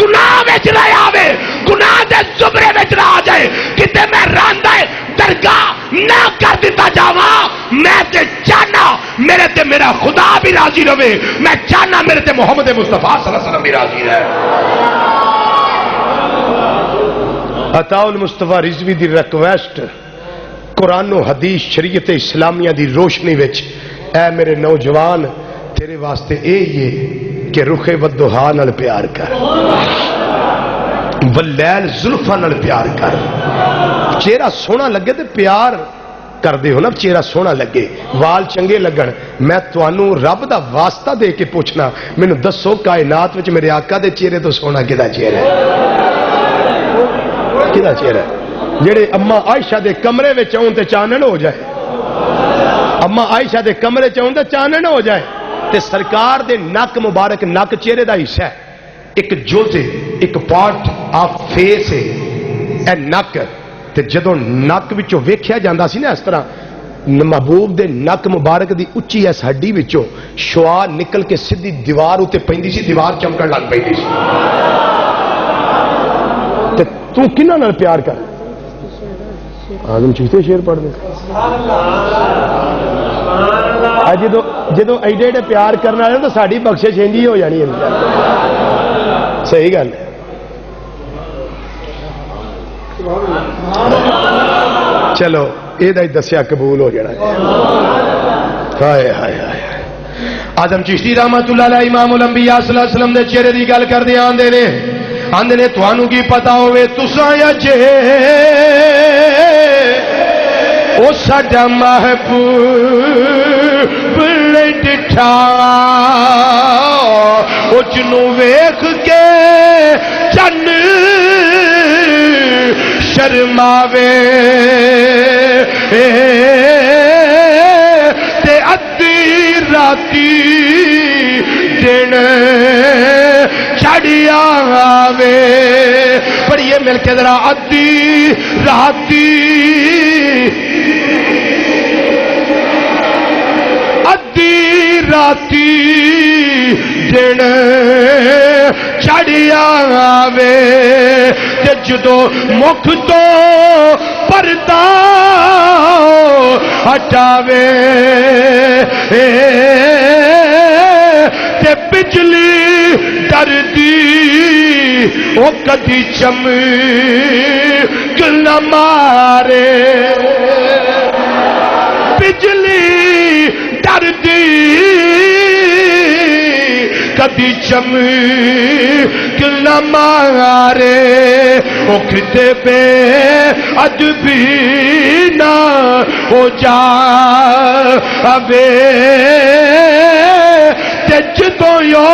S1: گناہ وچ نہ آوے گناہ دے زمرے وچ نہ آ جائے کتے میں راندا ہے درگاہ نہ کر دیتا جاوا میں تے چاہنا میرے تے میرا خدا بھی راضی رہے میں چاہنا میرے تے محمد مصطفیٰ صلی اللہ علیہ وسلم بھی راضی رہے عطاء المصطفیٰ رضوی دی ریکویسٹ قرآن و حدیث شریعت اسلامیہ دی روشنی وچ اے میرے نوجوان تیرے واسطے اے یہ کہ رخ والضحیٰ نال پیار کر واللیل زلفاں نال پیار کر چہرہ سونا لگے تے پیار کر دے ہو نا چہرہ سونا لگے وال چنگے لگن میں توانوں رب دا واسطہ دے کے پوچھنا مینوں دسو کائنات وچ میرے آقا دے چہرے تو سونا کدا چہرہ ہے کدا چہرہ ہے جڑے اما عائشہ دے کمرے وچ آون تے چانن ہو جائے اما عائشہ دے کمرے وچ آون تے چانن ہو جائے تے سرکار دے نک مبارک، نک چہرے دا حصہ ہے، ایک جزء ایک پارٹ آف فیس ہے اے نک، تے جدوں نک وچوں ویکھیا جاندا سی نا اس طرح محبوب دے نک مبارک دی اچھی اس ہڈی وچوں شعاع نکل کے سیدھی دیوار اتے پیندی سی، دیوار چمکن لگ پیندی سی۔ تے تو کنہاں نال پیار کر؟ آدم چشتی شیر پڑھ دے جدو ایڈے ایڈے پیار کرنا ہے تو ساری بخشش انجی ہو جانی ہے۔ صحیح گل ہے۔ چلو یہ دسیا قبول ہو جانا ہے۔ ہائے ہائے ہائے آدم چشتی رحمت اللہ علیہ امام الانبیاء صلی اللہ علیہ وسلم دے چہرے دی گل کردے آندے نے تھانوں کی پتا ہوئے تساں یا جے او ساڈا محبوب نے ڈٹھا او جنوں ویکھ کے چن شرماوے تے ادھی راتی دن چڑھیا آوے، پڑھیے مل کے ذرا ادھی راتی راتی دن چڑھیا آوے تے جدو مکھ تو پردہ ہٹاوے تے بجلی ڈردی او کدی چمک نہ مارے، بجلی ڈردی کدی چمک نہ مارے، او کتے پہ ادبی نہ ہو جاوے تے جدوں یو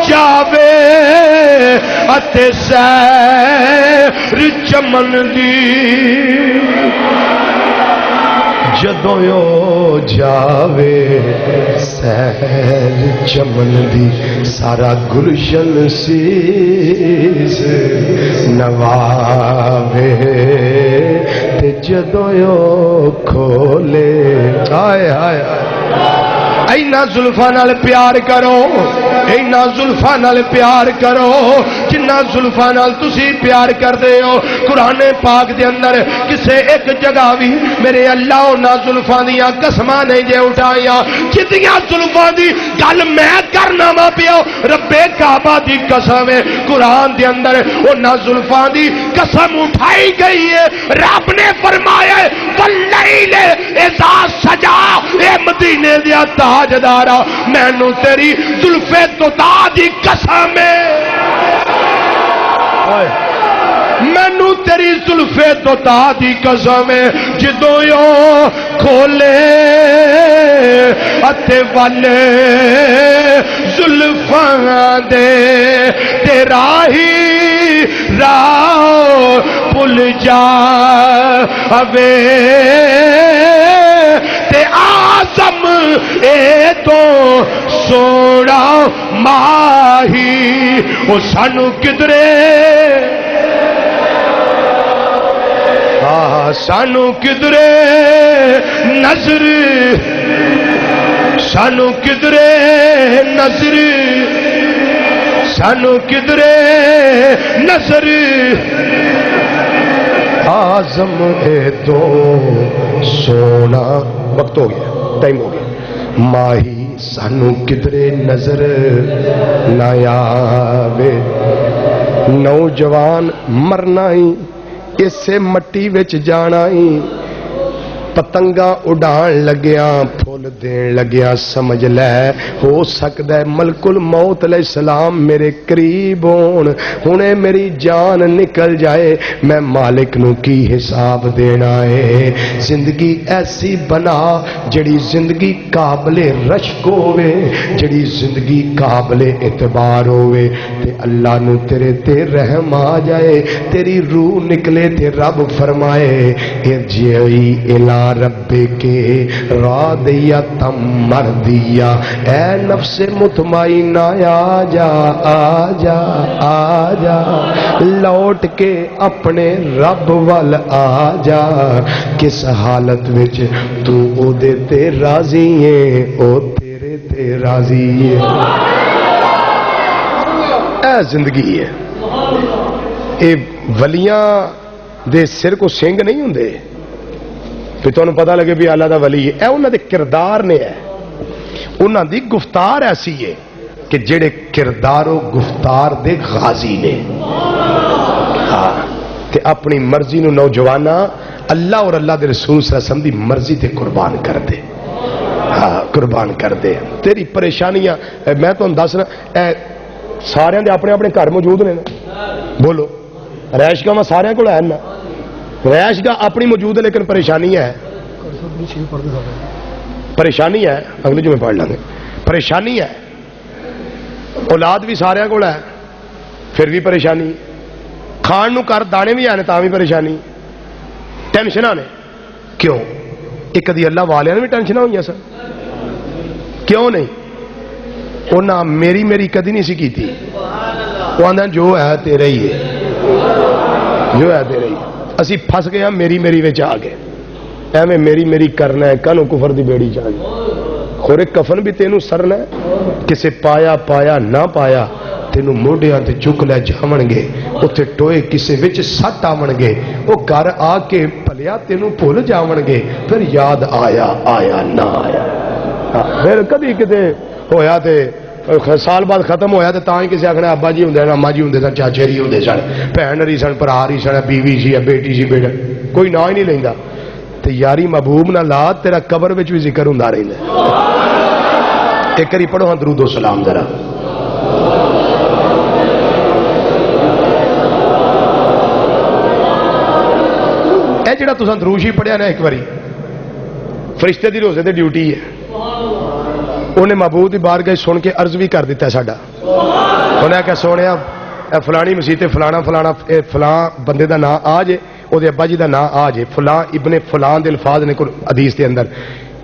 S1: جاوے اتے سیر چمن دی، جدوں یو جاوے سیر چمن دی سارا گلشن سیز نواوے تے جدوں یو کھولے آئے آئے اینا زلفاں نال پیار کرو، اینا زلفاں نال پیار کرو جنہ زلفاں نال تسی پیار کر دے ہو۔ قرآن پاک دے اندر کسے ایک جگہ بھی میرے اللہ انہاں زلفاں دیاں قسماں نہیں جے اٹھائیاں جتیاں زلفاں دی گل میں کرنا وا پیو رب کعبہ دی قسم ہے، قرآن دے اندر انہاں زلفاں دی قسم اٹھائی گئی ہے۔ رب نے فرمایا واللیل اذا سجا، اے مدینے دیا تاجدارا میں نو تیری زلفے تو دی قسم ہے، مینو تیری زلفے تو دی قسم ہے، جدوں یو کھولے اتے والے زلفاں دے تیرا ہی راہ بھول جاوے تے آزم اے تو سونا ماہی او سانو کدرے سانو کدرے نظر، سانو کدرے نظر، سانو کدرے نظر آزم اے تو سونا، وقت ہو گیا، ٹائم ہو گیا، ماہی سانو کدرے نظر نہ آوے، نوجوان مرنا ہی اسے مٹی وچ جانا ہی، پتنگا اڑان لگیا پھول دین لگیا، سمجھ لے ہو سکتا ہے ملک الموت علیہ السلام میرے قریب ہون، ہنے میری جان نکل جائے میں مالک نو کی حساب دینا ہے۔ زندگی ایسی بنا جڑی زندگی قابل رشک ہوئے، جڑی زندگی قابل اعتبار ہوئے تے اللہ نو تیرے تے رحم آ جائے، تیری روح نکلے تے رب فرمائے ارجعی الی رب کے راضیہ راضیۃ مرضیہ، اے نفس مطمئنہ آ جا آ جا آ جا، لوٹ کے اپنے رب وال آ جا، کس حالت وچ تو او دے تے راضی ہے، او تیرے تے راضی ہے۔ اے زندگی ہے، اے ولیاں دے سر کو سنگ نہیں ہوندے پھر تمہیں پتہ لگے بھی اللہ دا ولی ہے، اے انہاں دے کردار نے ہے، انہاں دی گفتار ایسی ہے کہ جڑے کردار و گفتار دے غازی نے، ہاں تے اپنی مرضی نو نوجوانا اللہ اور اللہ دے رسول صلی اللہ علیہ وسلم دی مرضی تے قربان کر دے، ہاں قربان کر دے۔ تیری پریشانیاں میں تو دسنا سارے دے اپنے اپنے گھر موجود نے نا، بولو رہائش گاہ سارے کو ہے نا، رہائش گاہ اپنی موجود ہے لیکن پریشانی ہے، پریشانی ہے، اگلے جمعے پڑھ لیں گے، پریشانی ہے، اولاد بھی سارے کو ہے پھر بھی پریشانی، کھان نو کر دانے بھی ہیں تا بھی پریشانی، ٹینشن نے کیوں؟ ایک کدی اللہ والے نے بھی ٹینشن ہوئی سر، کیوں نہیں؟ انہاں میری میری کدی نہیں سی کی تھی، وہ آدھا جو ہے تیرا ہی ہے، جو ہے تیرا ہی ہے۔ اسی پھس گئے ہم میری میری وچ آ گئے، ایویں میری میری کرنا ہے، کانوں کفر دی بیڑی چاہ گئی، خورے کفن بھی تینوں سرنا ہے، کسے پایا پایا نہ پایا تینوں موڈیاں تے چک لے جاون گے، اتھے ٹوئے کسے وچ سٹ آون گے، وہ گھر آ کے پلیا تینوں بھول جاون گے، پھر یاد آیا آیا نہ آیا، پھر کدی کتے ہویا تے سال بعد ختم ہویا تے تاں ہی کسے آکھنا ابا جی ہوندے سن، اما جی ہوندے سن، چاچے جی ہوندے سن، بہن ری سن، بھرا ری سن، بیوی سی بیٹی سی، بیٹا کوئی نہ ہی نہیں لیندا تے یاری محبوب نہ لا، تیرا قبر وچ بھی ذکر ہوندا رہندا۔ ایک کری پڑھو ہاں درود و سلام ذرا۔ اے جڑا تساں دروشی پڑھیا نا ایک باری، فرشتے دی روزے تے ڈیوٹی ہے، انہیں محبوب دی بارگاہ سن کے عرض بھی کر دیتا ہے ساڈا، انہیں کہا سونیا فلانی مسیح تے فلانا فلانا فلاں بندے دا نام آ جے، او دے ابا جی دا نام آ جے، فلاں ابن فلاں دے الفاظ نے حدیث دے اندر،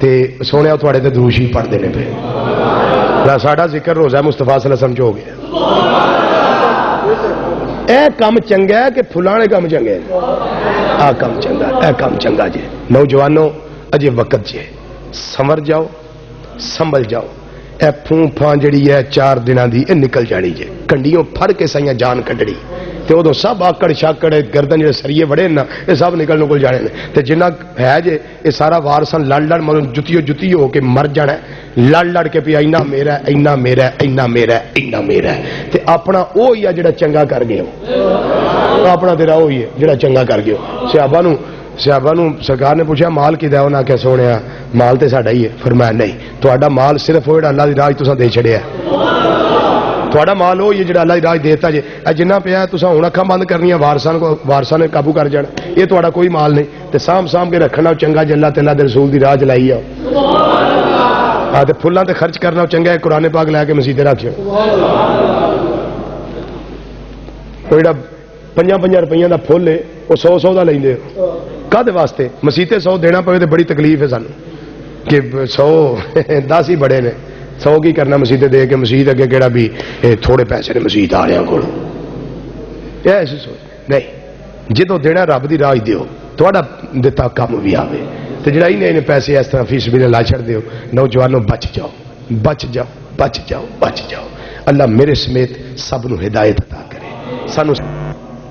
S1: تے سونیا تھوڑے تے دروشی پڑھ دینے پہ، ساڈا ذکر روزہ مصطفیٰ صلی اللہ علیہ وسلم ہو گیا۔ اے کام چنگا ہے کہ فلانے کام چنگے ہیں؟ آ کام چنگا، اے کام چنگا جے۔ نوجوانوں اجے وقت جے، سمر جاؤ، سنبھل جاؤ، اے پھون پھان جڑی ہے 4 دنوں دی اے نکل جانی جے، کنڈیوں پھڑ کے سائیاں جان کڈڑی تے ادو سب آکڑ شاکڑ گردن جڑے سریے بڑے نا یہ سب نکل نکل جانے نے تے جنہ ہے جے یہ سارا وارسن لڑ لڑ مطلب جتیو جتی ہو کے مر جانا ہے، لڑ لڑ کے پیا اینا میرا اینا میرا اینا میرا اینا میرا تے اپنا وہی ہے جڑا چنگا کر گئے ہو، اپنا تیرا وہی ہے جڑا چنگا کر گئے ہو۔ صحابہ نو سرکار نے پوچھا مال کی دے، انہاں کہ سونے مال تے ساڈا ہی ہے، فرمایا نہیں تہاڈا مال صرف وہ جڑا اللہ دی راہ تساں دے چھڑیا ہے، تہاڈا مال وہ جڑا اللہ دی راہ دیتا جے، اے جنہ پیا تساں ہن اکھاں بند کرنیاں وارثاں نے قابو کر جانا، یہ تہاڈا کوئی مال نہیں تے سام کے رکھنا چنگا جے اللہ تے اللہ دے رسول دی راہ چلائی آ تے پھلاں تے خرچ کرنا چنگا ہے، قرآن پاک لے کے مسیتے رکھ چھڑ، وہ جڑا 5 روپیاں دا پھل ہے وہ 100 دا لیندے کدے واسطے؟ مسیتے 100 دینا پوے تے بڑی تکلیف ہے سانو کہ 100 10 ہی بڑے نے، 100 کی کرنا مسیتے دے کے، مسیت اگے کہڑا بھی تھوڑے پیسے نے مسیت آ رہے کو ایسی سوچ نہیں، جدو دینا رب دی راہ دیو تھوڑا دتا کام بھی آوے تے جڑا ہی پیسے اس طرح فی سبیل اللہ چھڑ دیو۔ نوجوانوں بچ جاؤ بچ جاؤ بچ جاؤ بچ جاؤ، اللہ میرے سمیت سب نو ہدایت عطا کرے۔ سانو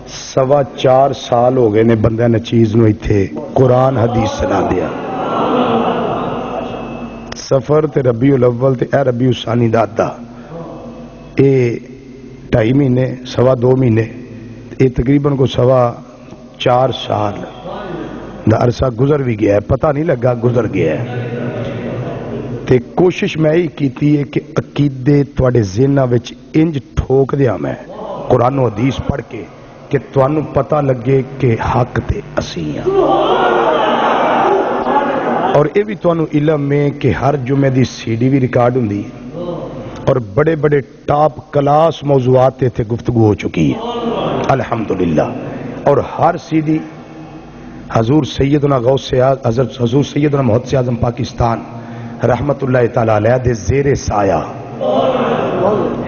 S1: 4.25 سال ہو گئے نے بندے نے چیز نو ایتھے قرآن حدیث سنا دیا، سفر تے ربیع الاول تے اے ربیع الثانی دا ادا، اے 2.5 مہینے 2.25 مہینے، اے تقریباً کو 4.25 سال دا عرصہ گزر بھی گیا ہے، پتہ نہیں لگا گزر گیا ہے۔ تے کوشش میں ہی کیتی ہے کہ عقیدے تواڈے ذہناں وچ انج ٹھوک دیاں میں قرآن و حدیث پڑھ کے کہ تانوں پتہ لگے کہ حق تے اسی ہاں، اور یہ بھی تانوں علم میں کہ ہر جمعے دی CD بھی ریکارڈ ہوندی اور بڑے بڑے ٹاپ کلاس موضوعات تے گفتگو ہو چکی ہے الحمدللہ، اور ہر CD حضور سیدنا غوث حضرت حضور سیدنا محمد سے اعظم پاکستان رحمت اللہ تعالی علیہ دے زیر سایہ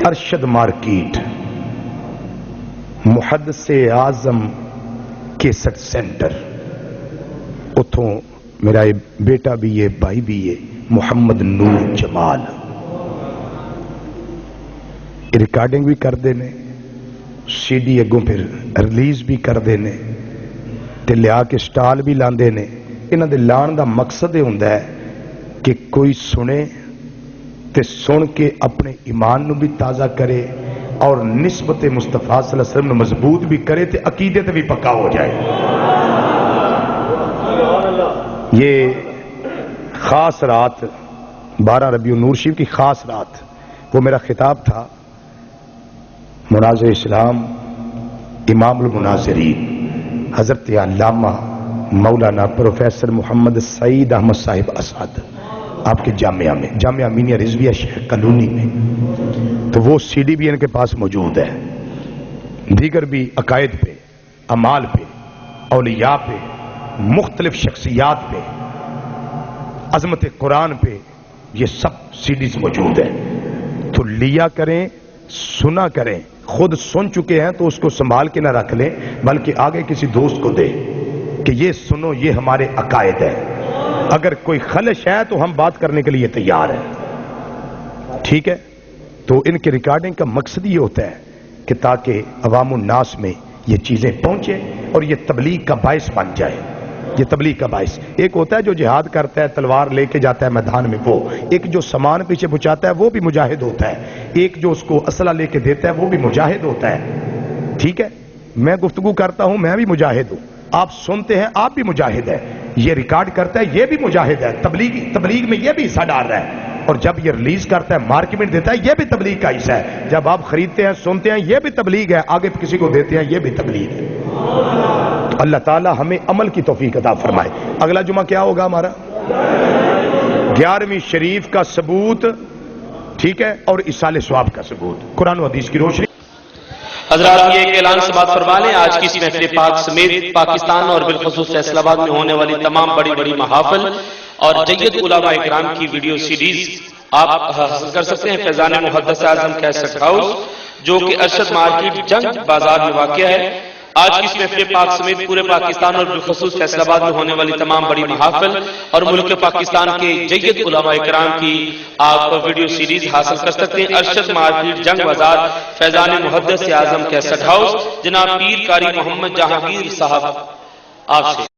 S1: ارشد مارکیٹ محدث اعظم کیسٹ سینٹر، اتھوں میرا بیٹا بھی ہے، بھائی بھی ہے، محمد نور جمال، ریکارڈنگ بھی کر دینے، سی ڈی اگوں پھر ریلیز بھی کر دینے تے لیا کے سٹال بھی لاندے نے۔ انہاں دے لان دا مقصد یہ ہوندا ہے کہ کوئی سنے تے سن کے اپنے ایمان نو بھی تازہ کرے اور نسبت مصطفیٰ صلی اللہ علیہ وسلم نو مضبوط بھی کرے تے عقیدے تے بھی پکا ہو جائے۔ یہ خاص رات 12 ربیع النور شریف کی خاص رات، وہ میرا خطاب تھا مناظر اسلام امام المناظرین حضرت علامہ مولانا پروفیسر محمد سعید احمد صاحب اسعد، آپ کے جامعہ میں، جامعہ امینیہ رضویہ شیخ کالونی میں، تو وہ سی ڈی بھی ان کے پاس موجود ہے، دیگر بھی عقائد پہ، اعمال پہ، اولیاء پہ، مختلف شخصیات پہ، عظمت قرآن پہ، یہ سب سی ڈیز موجود ہیں، تو لیا کریں، سنا کریں۔ خود سن چکے ہیں تو اس کو سنبھال کے نہ رکھ لیں، بلکہ آگے کسی دوست کو دے کہ یہ سنو، یہ ہمارے عقائد ہے، اگر کوئی خلش ہے تو ہم بات کرنے کے لیے تیار ہیں، ٹھیک ہے؟ تو ان کی ریکارڈنگ کا مقصد یہ ہوتا ہے کہ تاکہ عوام الناس میں یہ چیزیں پہنچے اور یہ تبلیغ کا باعث بن جائے۔ یہ تبلیغ کا باعث، ایک ہوتا ہے جو جہاد کرتا ہے، تلوار لے کے جاتا ہے میدان میں، وہ ایک جو سامان پیچھے پہنچاتا ہے وہ بھی مجاہد ہوتا ہے، ایک جو اس کو اسلحہ لے کے دیتا ہے وہ بھی مجاہد ہوتا ہے، ٹھیک ہے؟ میں گفتگو کرتا ہوں، میں بھی مجاہد ہوں، آپ سنتے ہیں، آپ بھی مجاہد ہے، یہ ریکارڈ کرتا ہے، یہ بھی مجاہد ہے، تبلیغ میں یہ بھی حصہ ڈال رہا ہے، اور جب یہ ریلیز کرتا ہے، مارکیٹ میں دیتا ہے، یہ بھی تبلیغ کا حصہ ہے، جب آپ خریدتے ہیں، سنتے ہیں، یہ بھی تبلیغ ہے، آگے کسی کو دیتے ہیں، یہ بھی تبلیغ ہے۔ تو اللہ تعالی ہمیں عمل کی توفیق عطا فرمائے۔ اگلا جمعہ کیا ہوگا ہمارا؟ 11ویں شریف کا ثبوت، ٹھیک ہے، اور اصال ثواب کا ثبوت، قرآن و حدیث کی روشنی۔
S2: حضرات یہ ایک اعلان سے بات فرما لیں، آج کی اس محفل پاک سمیت پاکستان اور بالخصوص فیصل آباد میں ہونے والی تمام بڑی بڑی محافل اور جید علماء اکرام کی ویڈیو سیریز آپ حاصل کر سکتے ہیں فیضان محدث اعظم کیسٹ ہاؤس، جو کہ ارشد مارکیٹ جنگ بازار میں واقع ہے۔ آج کی اس محفل پاک سمیت پورے پاکستان اور بالخصوص فیصل آباد میں ہونے والی تمام بڑی محافل اور ملک پاکستان کے جید علماء اکرام کی آپ ویڈیو سیریز حاصل کر سکتے ہیں۔ ارشد مارکیٹ جنگ بازار فیضان محدث اعظم کیسٹ ہاؤس، جناب پیر قاری محمد جہانگیر صاحب آپ سے